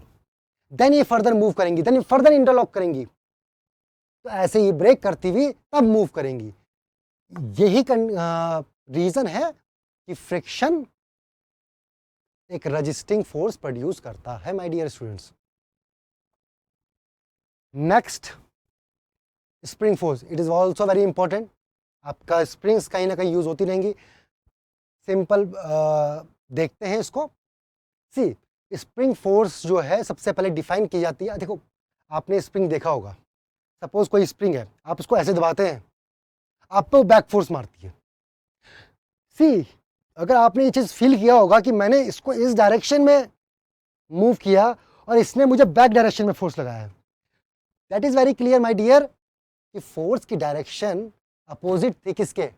S1: देन ये फर्दर मूव करेंगी, देन ये फर्दर इंटरलॉक करेंगी, तो ऐसे ये ब्रेक करती हुई तब मूव करेंगी। यही रीजन है कि फ्रिक्शन एक रजिस्टिंग फोर्स प्रोड्यूस करता है my dear students. Next, spring force, it is also very important. आपका स्प्रिंग्स कहीं ना कहीं यूज होती रहेंगी। सिंपल देखते हैं इसको। सी, स्प्रिंग फोर्स जो है सबसे पहले डिफाइन की जाती है। देखो, आपने स्प्रिंग देखा होगा। सपोज कोई स्प्रिंग है, आप उसको ऐसे दबाते हैं, आप पे बैक फोर्स मारती है। सी, अगर आपने ये चीज़ फील किया होगा कि मैंने इसको इस डायरेक्शन में मूव किया और इसने मुझे बैक डायरेक्शन में फोर्स लगाया है, that is very clear my dear कि फोर्स की डायरेक्शन अपोजिट थी किसके,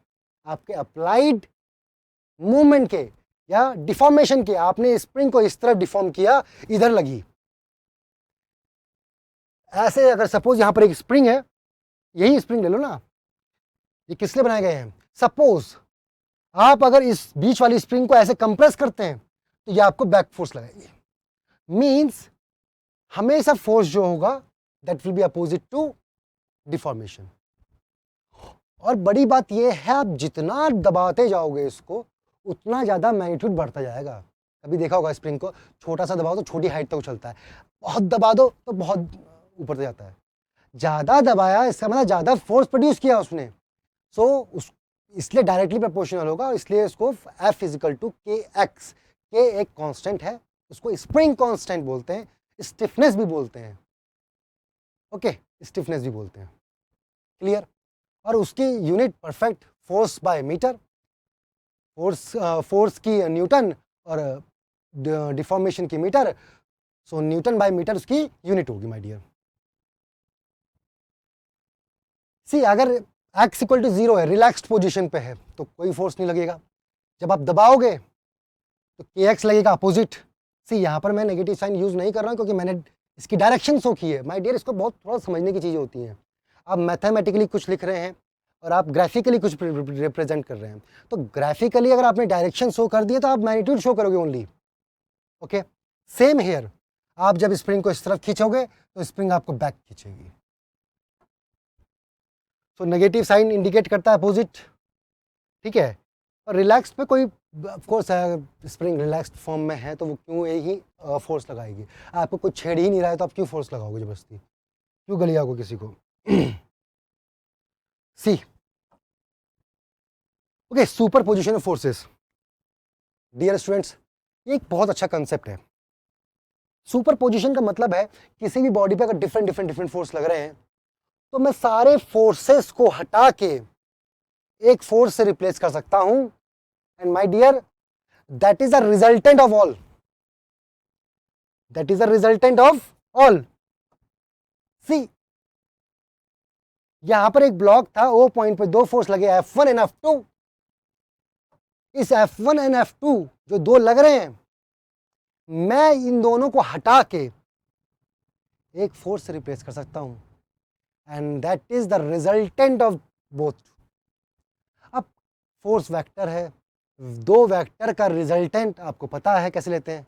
S1: आपके अप्लाइड मूवमेंट के या डिफॉर्मेशन के। आपने स्प्रिंग को इस तरफ डिफॉर्म किया, इधर लगी। ऐसे अगर सपोज यहां पर एक स्प्रिंग है, यही स्प्रिंग ले लो ना, ये किस लिए बनाए गए हैं। सपोज आप अगर इस बीच वाली स्प्रिंग को ऐसे कंप्रेस करते हैं तो ये आपको बैक फोर्स लगाएगी। मींस हमेशा फोर्स जो होगा that will be opposite to deformation. और बड़ी बात यह है, आप जितना दबाते जाओगे इसको उतना ज़्यादा मैग्नीट्यूड बढ़ता जाएगा। कभी देखा होगा स्प्रिंग को, छोटा सा दबाओ तो छोटी हाइट तक उछलता है, बहुत दबा दो तो बहुत ऊपर जाता है। ज़्यादा दबाया इसका मतलब ज़्यादा फोर्स प्रोड्यूस किया उसने, सो उस इसलिए डायरेक्टली प्रोपोर्शनल होगा। इसलिए इसको F इजिकल टू के एक्स, के एक कांस्टेंट है, उसको स्प्रिंग कांस्टेंट बोलते हैं, स्टिफनेस भी बोलते हैं। ओके, स्टिफनेस भी बोलते हैं। क्लियर। और उसकी unit perfect force by meter, force की न्यूटन और डिफॉर्मेशन की meter, so newton by meter उसकी यूनिट होगी माय डियर। सी, अगर एक्स इक्वल टू 0 है, रिलैक्स्ड पोजीशन पे है, तो कोई फोर्स नहीं लगेगा। जब आप दबाओगे तो के एक्स लगेगा अपोजिट। सी, यहाँ पर मैं नेगेटिव साइन यूज नहीं कर रहा हूँ क्योंकि मैंने इसकी डायरेक्शन शो की है माय डियर। इसको बहुत थोड़ा समझने की चीज़ें होती हैं। आप मैथमेटिकली कुछ लिख रहे हैं और आप ग्राफिकली कुछ रिप्रेजेंट कर रहे हैं, तो ग्राफिकली अगर आपने डायरेक्शन शो कर दिए तो आप मैग्नीट्यूड शो करोगे ओनली। ओके, सेम हेयर, आप जब स्प्रिंग को इस तरफ खींचोगे तो स्प्रिंग आपको बैक खींचेगी। सो नेगेटिव साइन इंडिकेट करता है अपोजिट, ठीक है। और रिलैक्स पे कोई of course spring relaxed form में है तो वो क्यों ही फोर्स लगाएगी। आपको कुछ छेड़ ही नहीं रहा है तो आप क्यों फोर्स लगाओगे जबरदस्ती, क्यों गलियाओगे किसी को। See, okay, superposition of forces. Dear students, ये एक बहुत अच्छा कंसेप्ट है। सुपर पोजिशन का मतलब है किसी भी बॉडी पे अगर डिफरेंट फोर्स लग रहे हैं तो मैं सारे फोर्सेस को हटा के एक फोर्स से रिप्लेस कर सकता हूं। And my dear, that is the resultant of all, that is the resultant of all. See, यहां पर एक ब्लॉक था, ओ पॉइंट पे दो फोर्स लगे, F1 एंड F2। इस F1 एंड F2 जो दो लग रहे हैं, मैं इन दोनों को हटा के एक फोर्स से रिप्लेस कर सकता हूं, and that is the resultant of both. अब फोर्स वेक्टर है, दो वेक्टर का रिजल्टेंट आपको पता है कैसे लेते हैं।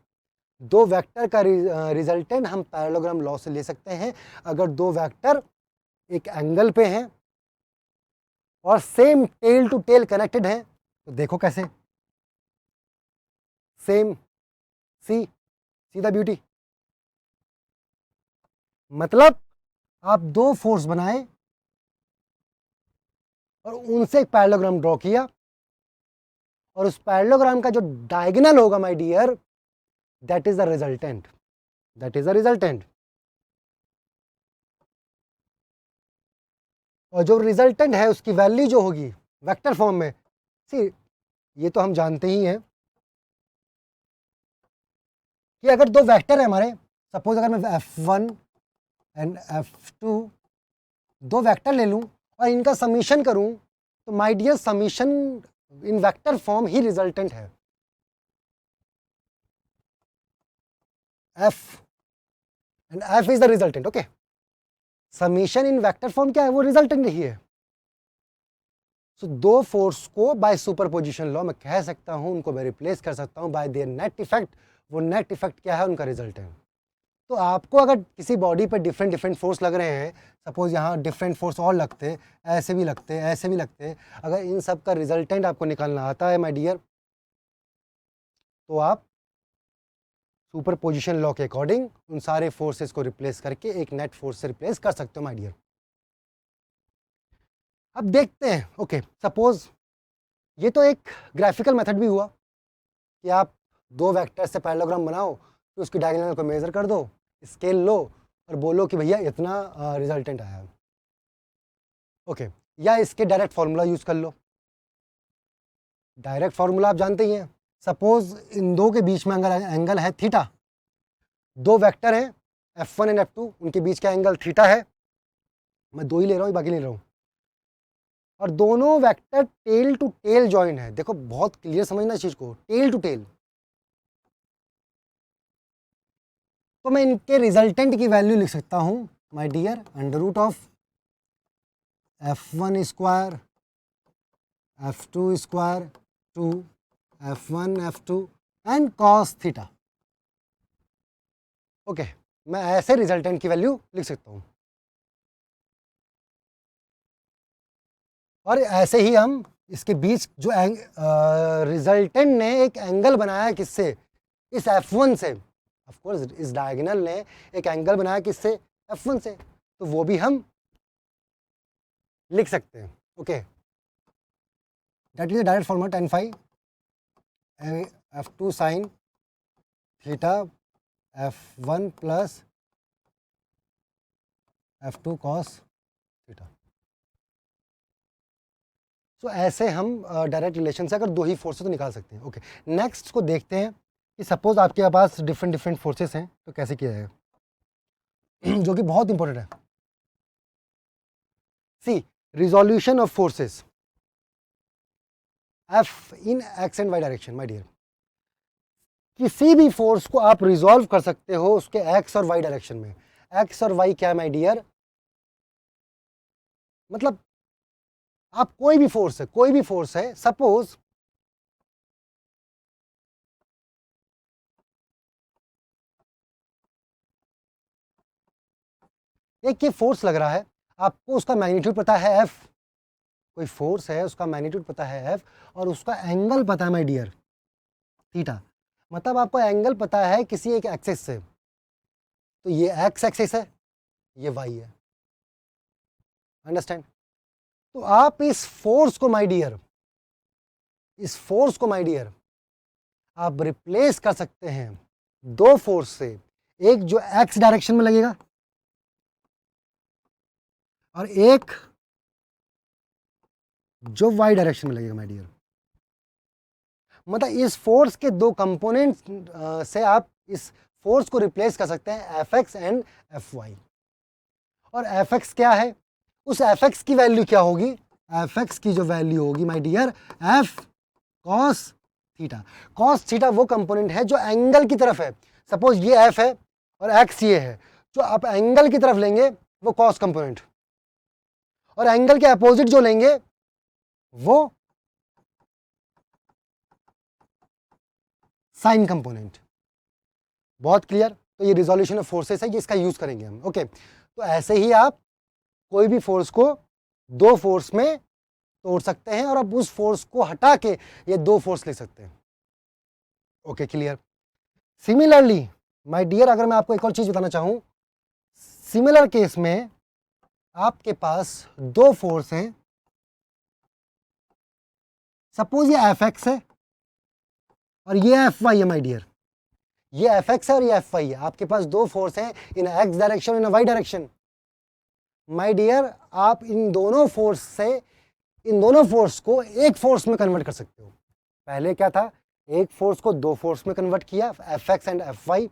S1: दो वेक्टर का रिजल्टेंट हम पैरेललोग्राम लॉ से ले सकते हैं। अगर दो वेक्टर एक एंगल पे हैं और same tail to tail connected हैं तो देखो कैसे, सेम, सी द ब्यूटी। मतलब आप दो फोर्स बनाए और उनसे एक पैरेललोग्राम ड्रॉ किया, और उस पैरेललोग्राम का जो डायगोनल होगा my dear, that is the resultant, that is the resultant. और जो रिजल्टेंट है उसकी वैल्यू जो होगी वेक्टर फॉर्म में, सी, ये तो हम जानते ही हैं कि अगर दो वेक्टर है हमारे, सपोज अगर मैं F1 एंड F2 दो वेक्टर ले लूं और इनका समीशन करूं तो my dear summation in vector form ही रिजल्टेंट है। F and F is the resultant. Okay, summation in vector form क्या है, वो रिजल्टेंट ही है। सो दो फोर्स को बाय सुपरपोजिशन लॉ मैं कह सकता हूं, उनको मैं रिप्लेस कर सकता हूं बाय देयर नेट इफेक्ट। वो नेट इफेक्ट क्या है, उनका रिजल्ट है। तो आपको अगर किसी बॉडी पर डिफरेंट डिफरेंट फोर्स लग रहे हैं, सपोज यहाँ डिफरेंट फोर्स और लगते, ऐसे भी लगते, ऐसे भी लगते, अगर इन सब का रिजल्टेंट आपको निकालना आता है माय डियर, तो आप सुपरपोजिशन लॉ के अकॉर्डिंग उन सारे फोर्सेस को रिप्लेस करके एक नेट फोर्स से रिप्लेस कर सकते हो माय डियर। अब देखते हैं, ओके सपोज ये तो एक ग्राफिकल मेथड भी हुआ कि आप दो वेक्टर से पैरेललोग्राम बनाओ, फिर उसकी डायगोनल को मेजर कर दो, स्केल लो और बोलो कि भैया इतना रिजल्टेंट आया। ओके, या इसके डायरेक्ट फार्मूला यूज कर लो। डायरेक्ट फार्मूला आप जानते ही हैं, सपोज इन दो के बीच में एंगल है थीटा, दो वेक्टर हैं F1 एंड F2, उनके बीच का एंगल थीटा है, मैं दो ही ले रहा हूँ, बाकी नहीं ले रहा हूँ, और दोनों vector tail to tail joint है। देखो बहुत क्लियर समझना इस चीज को, टेल टू टेल। तो मैं इनके रिजल्टेंट की वैल्यू लिख सकता हूं my dear, under root of F1 square F2 square two F1 F2 and cos theta. Okay, मैं ऐसे रिजल्टेंट की वैल्यू लिख सकता हूं। और ऐसे ही हम इसके बीच जो रिजल्टेंट ने एक एंगल बनाया किससे, इस F1 से, ऑफ कोर्स इस डायगोनल ने एक एंगल बनाया किससे, F1 से, तो वो भी हम लिख सकते हैं। Okay, that is direct formula tan phi F2 sin theta F1 plus F2 cos theta. तो ऐसे हम डायरेक्ट रिलेशन से अगर दो ही फोर्सेस तो निकाल सकते हैं। ओके, नेक्स्ट को देखते हैं कि सपोज आपके पास डिफरेंट डिफरेंट फोर्सेस हैं, तो कैसे किया जाएगा जो कि बहुत इंपॉर्टेंट है। See resolution of forces F in x and y direction my dear. किसी भी फोर्स को आप रिजॉल्व कर सकते हो उसके एक्स और वाई डायरेक्शन में। एक्स और वाई क्या है माय डियर, मतलब आप कोई भी फोर्स है, कोई भी फोर्स है, सपोज एक ये फोर्स लग रहा है, आपको उसका मैग्नीट्यूड पता है F, कोई फोर्स है उसका मैग्नीट्यूड पता है F, और उसका एंगल पता है माय डियर थीटा। मतलब आपको एंगल पता है किसी एक एक्सिस से, तो ये एक्स एक्सिस है, ये वाई है, अंडरस्टैंड। तो आप इस फोर्स को माय डियर, इस फोर्स को माय डियर आप रिप्लेस कर सकते हैं दो फोर्स से, एक जो एक्स डायरेक्शन में लगेगा और एक जो वाई डायरेक्शन में लगेगा माय डियर। मतलब इस फोर्स के दो कंपोनेंट से आप इस फोर्स को रिप्लेस कर सकते हैं Fx एंड Fy। और Fx क्या है, उस Fx की वैल्यू क्या होगी, Fx की जो वैल्यू होगी my dear F cos theta. cos theta वो कंपोनेंट है जो एंगल की तरफ है, सपोज ये F है और X ये है, जो आप एंगल की तरफ लेंगे वो cos कंपोनेंट, और एंगल के अपोजिट जो लेंगे वो साइन कंपोनेंट। बहुत क्लियर। तो ये रिजोल्यूशन ऑफ फोर्सेस है, इसका यूज करेंगे हम। ओके, तो ऐसे ही आप कोई भी फोर्स को दो फोर्स में तोड़ सकते हैं और अब उस फोर्स को हटा के ये दो फोर्स ले सकते हैं। Okay, clear. Similarly my dear, अगर मैं आपको एक और चीज बताना चाहूं, सिमिलर केस में आपके पास दो फोर्स हैं, सपोज ये Fx है और ये Fy है माय डियर, ये Fx है और ये Fy है। आपके पास दो फोर्स हैं in x direction in y direction. My dear, आप इन दोनों फोर्स से इन दोनों फोर्स को एक फोर्स में कन्वर्ट कर सकते हो। पहले क्या था, एक फोर्स को दो फोर्स में कन्वर्ट किया, Fx एंड Fy।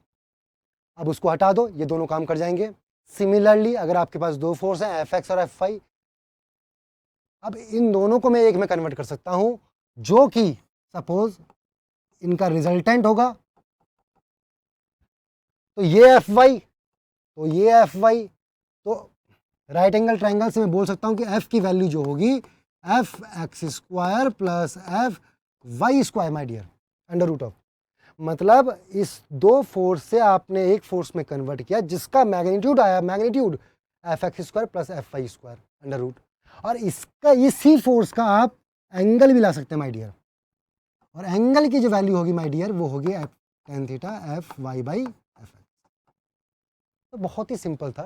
S1: अब उसको हटा दो, ये दोनों काम कर जाएंगे। सिमिलरली अगर आपके पास दो फोर्स हैं Fx और Fy, अब इन दोनों को मैं एक में कन्वर्ट कर सकता हूं, जो कि सपोज इनका रिजल्टेंट होगा, तो ये Fy, तो ये Fy, तो राइट एंगल ट्रायंगल से मैं बोल सकता हूं कि F की वैल्यू जो होगी F x square plus F Y square my dear under root of, मतलब इस दो फोर्स से आपने एक फोर्स में कन्वर्ट किया जिसका मैग्नीट्यूड आया, magnitude F x square plus F Y square under root, और इसका इसी फोर्स का आप एंगल भी ला सकते हैं माय डियर, और एंगल की जो वैल्यू होगी माय डियर वो होगी F tan theta F Y by F X. तो बहुत ही सिंपल था,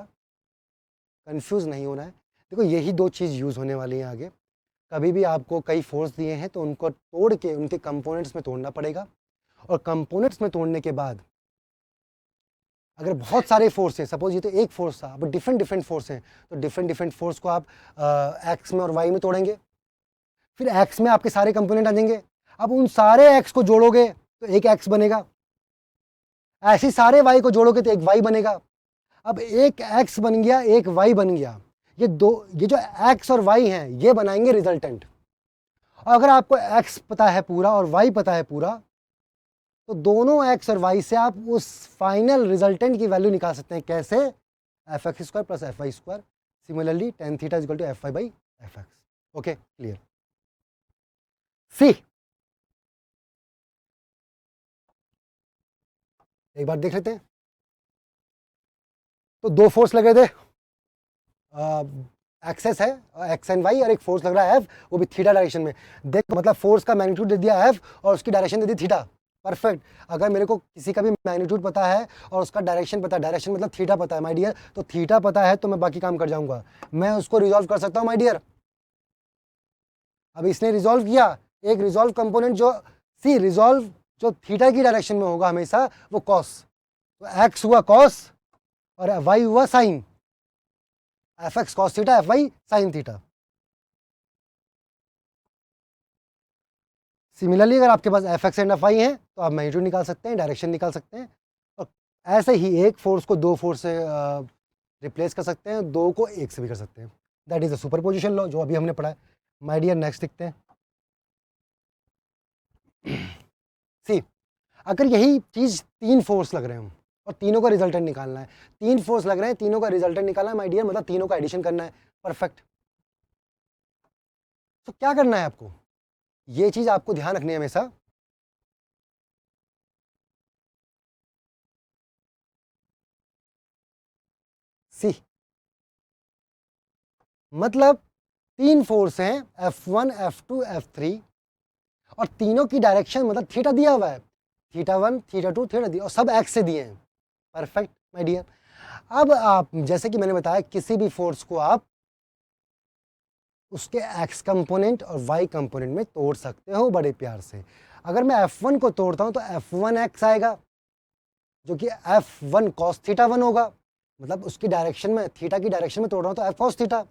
S1: कंफ्यूज नहीं होना है। देखो यही दो चीज़ यूज़ होने वाली हैं आगे। कभी भी आपको कई फोर्स दिए हैं तो उनको तोड़ के उनके कंपोनेंट्स में तोड़ना पड़ेगा, और कंपोनेंट्स में तोड़ने के बाद अगर बहुत सारे फोर्स हैं, सपोज ये तो एक फोर्स था, बट डिफरेंट डिफरेंट फोर्स हैं, तो डिफरेंट डिफरेंट फोर्स को आप एक्स में और वाई में तोड़ेंगे, फिर एक्स में आपके सारे कंपोनेंट आ जाएंगे। अब उन सारे एक्स को जोड़ोगे तो एक एक्स बनेगा, ऐसे ही सारे वाई को जोड़ोगे तो एक वाई बनेगा। अब एक एक्स बन गया, एक वाई बन गया, ये जो एक्स और वाई हैं ये बनाएंगे रिजल्टेंट। और अगर आपको एक्स पता है पूरा और वाई पता है पूरा, तो दोनों एक्स और वाई से आप उस फाइनल रिजल्टेंट की वैल्यू निकाल सकते हैं। कैसे? F x square plus F Y square, similarly tan theta is equal to F Y by F x. Okay, clear. See, एक बार देख लेते हैं। तो दो फोर्स लगे थे, एक्सेस है एक्स एंड वाई, और एक फोर्स लग रहा है एफ, वो भी थीटा डायरेक्शन में। देखो मतलब फोर्स का मैग्नीट्यूड दे दिया एफ और उसकी डायरेक्शन दे दी थीटा। परफेक्ट। अगर मेरे को किसी का भी मैग्नीट्यूड पता है और उसका डायरेक्शन पता है, डायरेक्शन मतलब थीटा पता है माय डियर, तो थीटा पता है तो मैं बाकी काम कर जाऊंगा, मैं उसको रिजॉल्व कर सकता हूँ माय डियर। अब इसने रिजॉल्व किया, एक रिजॉल्व कंपोनेंट जो सी रिजॉल्व जो थीटा की डायरेक्शन में होगा हमेशा वो कॉस, तो एक्स हुआ कॉस और वाई हुआ sine, F x cos theta F y sine theta. Similarly अगर आपके पास F x and F y है तो आप मैग्नीट्यूड निकाल सकते हैं, डायरेक्शन निकाल सकते हैं, और ऐसे ही एक फोर्स को दो फोर्स से रिप्लेस कर सकते हैं, दो को एक से भी कर सकते हैं। That is a superposition law जो अभी हमने पढ़ा है। माय डियर नेक्स्ट देखते हैं। सी, अगर यही चीज तीन फोर्स लग रहे हैं और तीनों का रिजल्टेंट निकालना है, तीन फोर्स लग रहे हैं, तीनों का रिजल्टेंट निकालना है माय डियर, मतलब तीनों का एडिशन करना है। परफेक्ट। तो क्या करना है आपको, ये चीज आपको ध्यान रखनी है हमेशा। सी, मतलब तीन फोर्स हैं F1, F2, F3, और तीनों की डायरेक्शन मतलब थीटा दिया हुआ है, थीटा 1, थीटा 2, थीटा 3, और सब एक्स से दिए हैं। Perfect my dear. अब आप जैसे कि मैंने बताया, किसी भी फोर्स को आप उसके एक्स कंपोनेंट और वाई कंपोनेंट में तोड़ सकते हो बड़े प्यार से। अगर मैं F1 को तोड़ता हूं तो F1x आएगा, जो कि F1 cos थीटा 1 होगा, मतलब उसकी डायरेक्शन में, थीटा की डायरेक्शन में तोड़ रहा हूं तो F cos थीटा।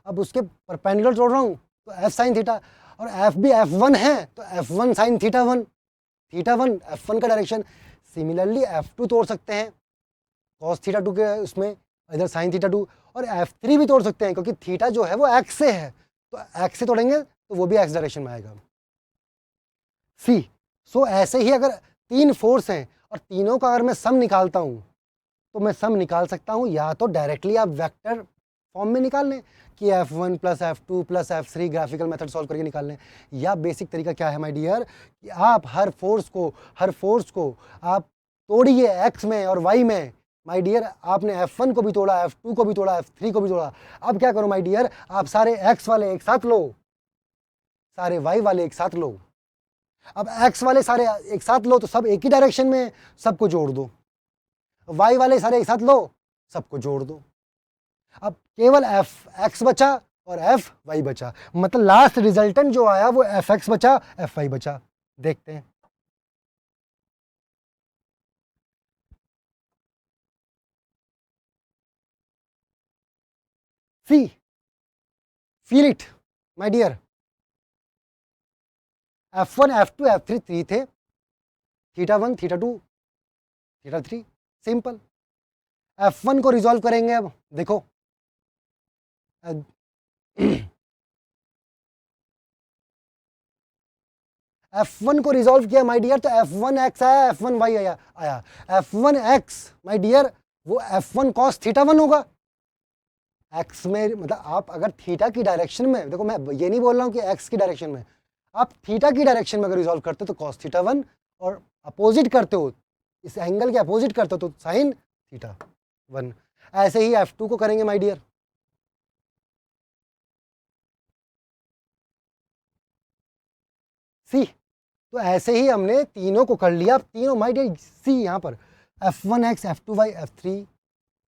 S1: अब उसके परपेंडिकुलर तोड़ रहा हूं तो F sin थीटा, और F भी F1 है तो F1 sin theta 1, theta 1 F1 का डायरेक्शन। सिमिलरली F2 तोड़ सकते हैं cos थीटा 2 के उसमें, इधर sin थीटा 2, और F3 भी तोड़ सकते हैं क्योंकि थीटा जो है वो x से है, तो x से तोड़ेंगे तो वो भी x डायरेक्शन में आएगा। सी, सो ऐसे ही अगर तीन फोर्स हैं और तीनों का अगर मैं सम निकालता हूं तो मैं सम निकाल सकता हूं, या तो डायरेक्टली आप वेक्टर फॉर्म में निकाल लें कि F1 plus F2 plus F3 graphical method solve करके निकाल लें, या बेसिक तरीका क्या है माय डियर कि आप हर फोर्स को आप तोड़िए x में और y में। माय डियर आपने F1 को भी तोड़ा, F2 को भी तोड़ा, F3 को भी तोड़ा। अब क्या करो माय डियर, आप सारे x वाले एक साथ लो, सारे y वाले एक साथ लो। अब x वाले सारे एक साथ लो तो सब एक ही डायरेक्शन में, सबको जोड़ दो। y वाले सारे एक साथ लो, सबको जोड़ दो। अब केवल एफ एक्स बचा और एफ वाई बचा, मतलब लास्ट रिजल्टेंट जो आया वो एफ एक्स बचा, एफ वाई बचा। देखते हैं। See, feel it my dear. F1, F2, F3 3 थे, theta 1, theta 2, theta 3, simple. F1 को रिजॉल्व करेंगे। अब देखो F1 को रिजॉल्व किया माय डियर तो F1x आया, F1y आया। F1x माय डियर वो F1 cos थीटा 1 होगा, एक्स में मतलब आप अगर थीटा की डायरेक्शन में, देखो मैं ये नहीं बोल रहा हूँ कि एक्स की डायरेक्शन में, आप थीटा की डायरेक्शन में अगर रिजॉल्व करते हो तो कॉस थीटा 1, और अपोजिट करते हो, इस एंगल के अपोजिट करते हो तो साइन थीटा 1। ऐसे ही F2 को करेंगे माय डियर। सी, तो ऐसे ही हमने तीनों को कर लिया। तीनों माय डियर सी यहाँ पर F1x, F2y, F3,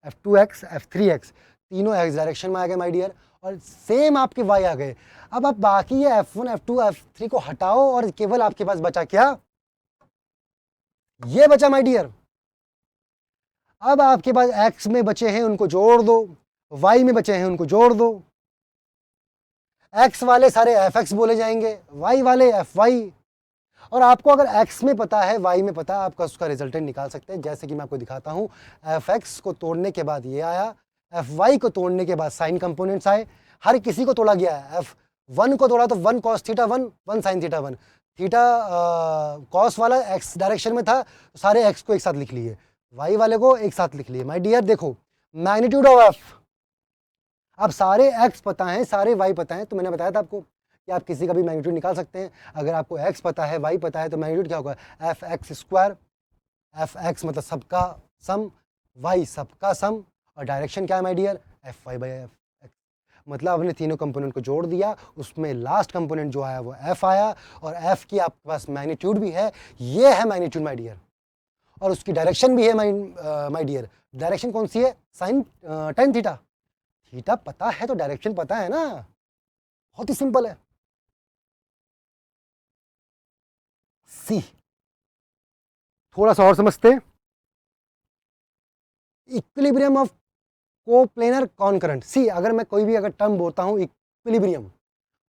S1: F2x, F3x तीनों एक्स डायरेक्शन में आ गए माय डियर, और सेम आपके y आ गए। अब आप बाकी ये F1, F2, F3 को हटाओ और केवल आपके पास बचा क्या, ये बचा माय डियर। अब आपके पास x में बचे हैं उनको जोड़ दो, y में बचे हैं उनको जोड़ दो। x वाले सारे fx बोले जाएंगे, y वाले fy, और आपको अगर x में पता है, y में पता है, आपका उसका रिजल्टेंट निकाल सकते हैं। जैसे कि मैं आपको दिखाता हूं, fx को तोड़ने के बाद ये आया, fy को तोड़ने के बाद साइन कंपोनेंट्स आए, हर किसी को तोड़ा गया है। f1 को तोड़ा तो 1 cos theta 1, 1 sin theta 1, theta cos वाला x डायरेक्शन में था, सारे x को एक साथ लिख लिए, y वाले को एक साथ लिख लिए। माय डियर देखो, मैग्नीट्यूड ऑफ f, अब सारे x पता है, सारे y पता है, तो मैंने बताया था आपको कि आप किसी का भी मैग्नीट्यूड निकाल सकते हैं। अगर आपको x पता है, y पता है, तो मैग्नीट्यूड क्या होगा, F x square. F X मतलब सबका सम, y सबका सम, और डायरेक्शन क्या है my dear, F Y by F X. मतलब आपने तीनों कंपोनेंट को जोड़ दिया, उसमें लास्ट कंपोनेंट जो आया वो f आया, और f की आपके पास मैग्नीट्यूड भी है, ये है मैग्नीट्यूड माय डियर, और उसकी डायरेक्शन भी है माय डियर। डायरेक्शन कौन सी है, साइन टेन थीटा। थीटा पता है तो डायरेक्शन पता है ना, बहुत ही सिंपल है। सी, थोड़ा सा और समझते हैं, इक्विलिब्रियम ऑफ कोप्लेनर कॉन्करेंट। सी, अगर मैं कोई भी अगर टर्म बोलता हूं इक्विलिब्रियम,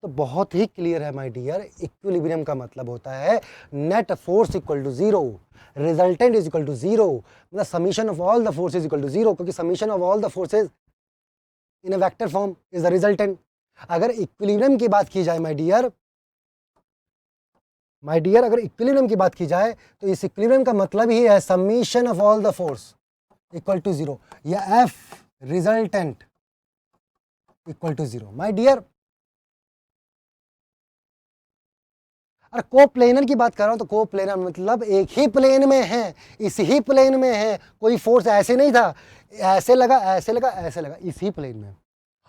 S1: तो बहुत ही क्लियर है माय डियर। इक्विलिब्रियम का मतलब होता है net force equal to zero, resultant is equal to zero, मतलब summation of all the forces equal to zero, क्योंकि summation of all the forces in a vector form is the resultant. अगर इक्विलिब्रियम की बात की जाए माय डियर, अगर इक्विलिब्रियम की बात की जाए तो इस इक्विलिब्रियम का मतलब ही है summation of all the force equal to zero, या F resultant equal to zero my dear. और कोप्लेनर की बात कर रहा हूं तो कोप्लेनर मतलब एक ही प्लेन में है, इस ही प्लेन में है, कोई फोर्स ऐसे नहीं था, ऐसे लगा, ऐसे लगा, ऐसे लगा, इस ही प्लेन में।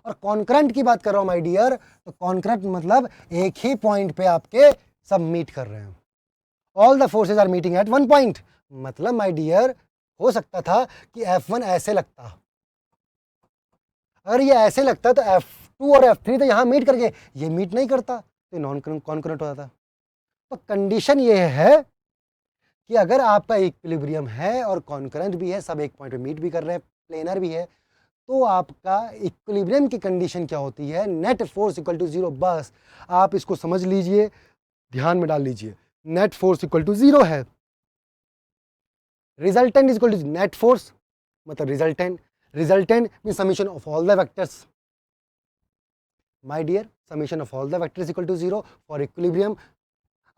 S1: और कॉन्करेंट की बात कर रहा हूं माय डियर, तो कॉन्करेंट मतलब एक ही पॉइंट पे आपके सब मीट कर रहे हैं, all the forces are meeting at one point. मतलब माय डियर, हो सकता था कि F1 ऐसे लगता, अगर ये ऐसे लगता तो F2 और F3 तो यहां मीट करके, ये मीट नहीं करता तो नॉन कॉन्करेंट हो जाता। तो कंडीशन ये है कि अगर आपका इक्विलिब्रियम है और कॉन्करेंट भी है, सब एक पॉइंट पे मीट भी कर रहे हैं, प्लेनर भी है, तो आपका इक्विलिब्रियम की कंडीशन क्या होती है, net force equal to zero. बस आप इसको समझ लीजिए, ध्यान में डाल लीजिए, net force equal to zero है, resultant is equal to net force, मतलब resultant mean summation of all the vectors my dear, summation of all the vectors equal to zero for equilibrium.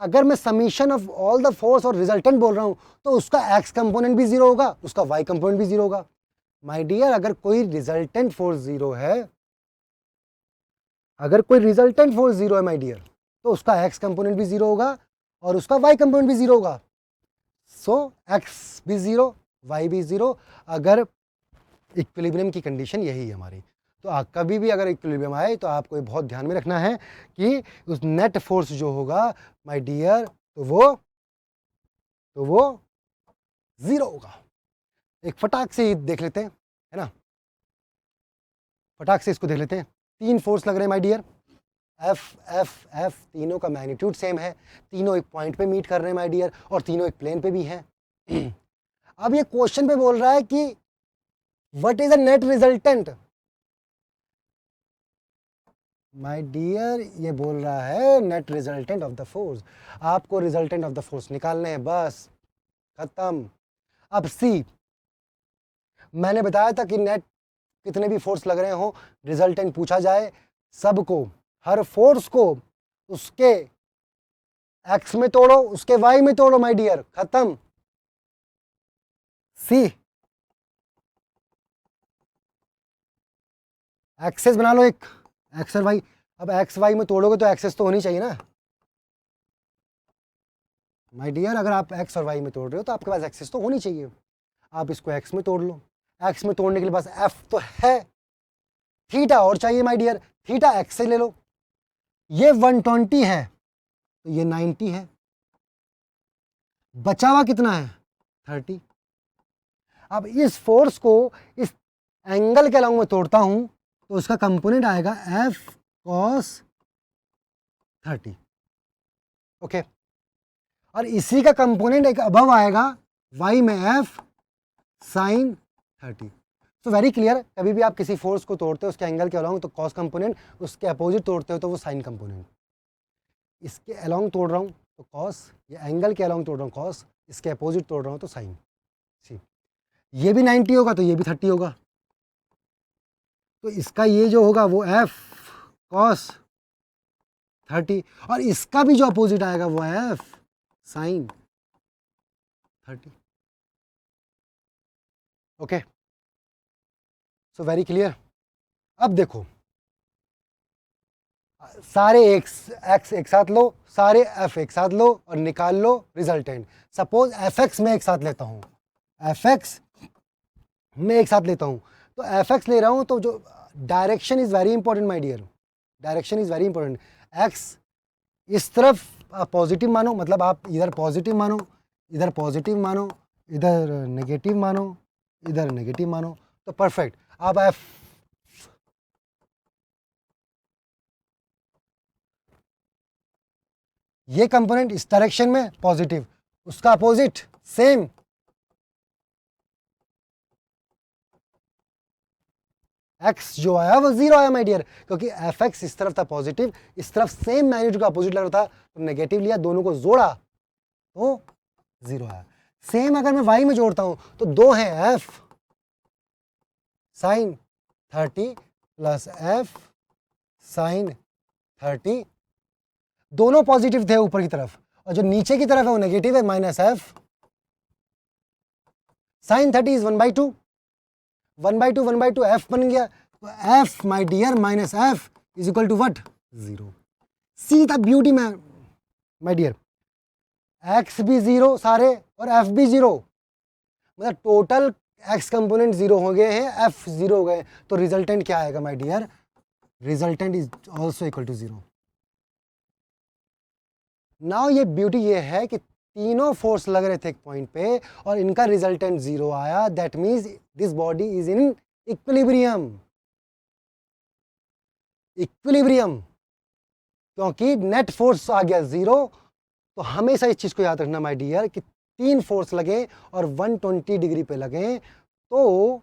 S1: अगर मैं summation of all the force और रिजल्टेंट बोल रहा हूं तो उसका एक्स कंपोनेंट भी जीरो होगा, उसका वाई कंपोनेंट भी जीरो होगा माय डियर। अगर कोई रिजल्टेंट फोर्स जीरो है, अगर कोई रिजल्टेंट फोर्स जीरो है माय डियर, तो उसका एक्स कंपोनेंट भी जीरो होगा और उसका वाई कंपोनेंट भी जीरो होगा। सो एक्स भी जीरो, वाई भी जीरो, अगर इक्विलिब्रियम की कंडीशन यही है हमारी। तो कभी भी अगर इक्विलिब्रियम आए तो आपको बहुत ध्यान में रखना है कि उस नेट फोर्स जो होगा माय डियर, तो वो जीरो होगा। एक फटाक से देख लेते हैं, है ना, फटाक से इसको देख लेते हैं। तीन फोर्स लग रहे हैं my dear, F F F, तीनों का मैग्नीट्यूड सेम है, तीनों एक पॉइंट पे मीट कर रहे हैं माय डियर, और तीनों एक प्लेन पे भी हैं। अब ये क्वेश्चन पे बोल रहा है कि what is a net resultant. My dear, ये बोल रहा है net resultant of the force. आपको रिजल्टेंट ऑफ द फोर्स निकालने हैं, बस खत्म। अब सी, मैंने बताया था कि नेट कितने भी फोर्स लग रहे हो, रिजल्टेंट पूछा जाए, सबको, हर फोर्स को उसके एक्स में तोड़ो, उसके वाई में तोड़ो माय डियर, खत्म। सी, एक्सेस बना लो एक, एक्स और वाई। अब एक्स वाई में तोड़ोगे तो एक्सेस तो होनी चाहिए ना माय डियर। अगर आप एक्स और वाई में तोड़ रहे हो तो आपके पास एक्सेस तो होनी चाहिए। आप इसको एक्स में तोड़ लो, एक्स में तोड़ने के लिए बस एफ तो है, थीटा और चाहिए माय डियर, थीटा एक्स से ले लो। ये 120 है तो ये 90 है, बचा हुआ कितना है 30। अब इस फोर्स को इस एंगल के अलॉन्ग में तोड़ता हूं तो उसका कंपोनेंट आएगा एफ कॉस 30। ओके, और इसी का कंपोनेंट एक अबव आएगा y में एफ साइन 30। तो वेरी क्लियर, कभी भी आप किसी फोर्स को तोड़ते हो उसके एंगल के अलॉन्ग तो कॉस कंपोनेंट, उसके अपोजिट तोड़ते हो तो वो साइन कंपोनेंट। इसके अलॉन्ग तोड़ रहा हूँ तो कॉस, ये एंगल के अलॉन्ग तोड़ रहा हूँ कॉस, इसके अपोजिट तोड़ रहा हूँ तो साइन। सी, ये भी 90 होगा तो ये भी 30 होगा, तो इसका ये जो होगा वो एफ कॉस 30, और इसका भी जो अपोजिट आएगा वो F sine 30। Okay, so very clear. अब देखो सारे एक्स एक साथ लो, सारे एफ एक साथ लो और निकाल लो रिजल्टेंट। सपोज एफ एक्स में एक साथ लेता हूं, एफ एक्स में एक साथ लेता हूं, तो एफ एक्स ले रहा हूं तो जो direction is very important my dear, direction is very important. X इस तरफ पॉजिटिव मानो, मतलब आप इधर पॉजिटिव मानो, इधर पॉजिटिव मानो, इधर नेगेटिव मानो, इधर नेगेटिव मानो, तो परफेक्ट। आप एफ ये कंपोनेंट इस डायरेक्शन में पॉजिटिव, उसका अपोजिट सेम, एक्स जो आया वो जीरो आया माय डियर, क्योंकि एफ एक्स इस तरफ था पॉजिटिव, इस तरफ सेम मैग्नीट्यूड का अपोजिट लग रहा था तो नेगेटिव लिया, दोनों को जोड़ा तो जीरो आया। सेम अगर मैं वाई में जोड़ता हूं तो दो है F sine 30 plus F sine 30, दोनों पॉजिटिव थे ऊपर की तरफ, और जो नीचे की तरफ है वो नेगेटिव है, minus f sine 30 is 1/2, 1/2 1/2 f बन गया, तो f my dear minus f is equal to what, zero. See the beauty में माय डियर, एक्स भी जीरो सारे और एफ भी जीरो, मतलब टोटल एक्स कंपोनेंट जीरो हो गए हैं, एफ जीरो हो गए, तो रिजल्टेंट क्या आएगा my dear, resultant is also equal to zero. Now ये ब्यूटी ये है कि तीनों फोर्स लग रहे थे एक पॉइंट पे और इनका रिजल्टेंट जीरो आया, that means this body is in equilibrium, equilibrium, क्योंकि नेट फोर्स आ गया जीरो। तो हमेशा इस चीज को याद रखना माय डियर कि तीन फोर्स लगे और 120 डिग्री पे लगे तो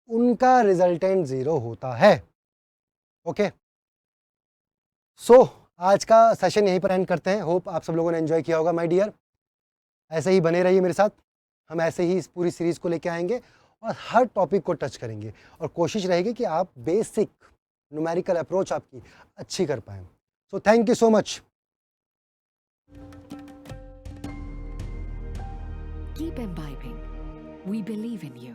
S1: उनका रिजल्टेंट जीरो होता है। ओके, सो आज का सेशन यहीं पर एंड करते हैं। होप आप सब लोगों ने एंजॉय किया होगा माय डियर। ऐसे ही बने रहिए मेरे साथ, हम ऐसे ही इस पूरी सीरीज को लेके आएंगे और हर टॉपिक को टच करेंगे और कोशिश रहेगी कि आप बेसिक न्यूमेरिकल अप्रोच आपकी अच्छी कर पाएं। So thank you so much.
S2: Keep imbibing. We believe in you.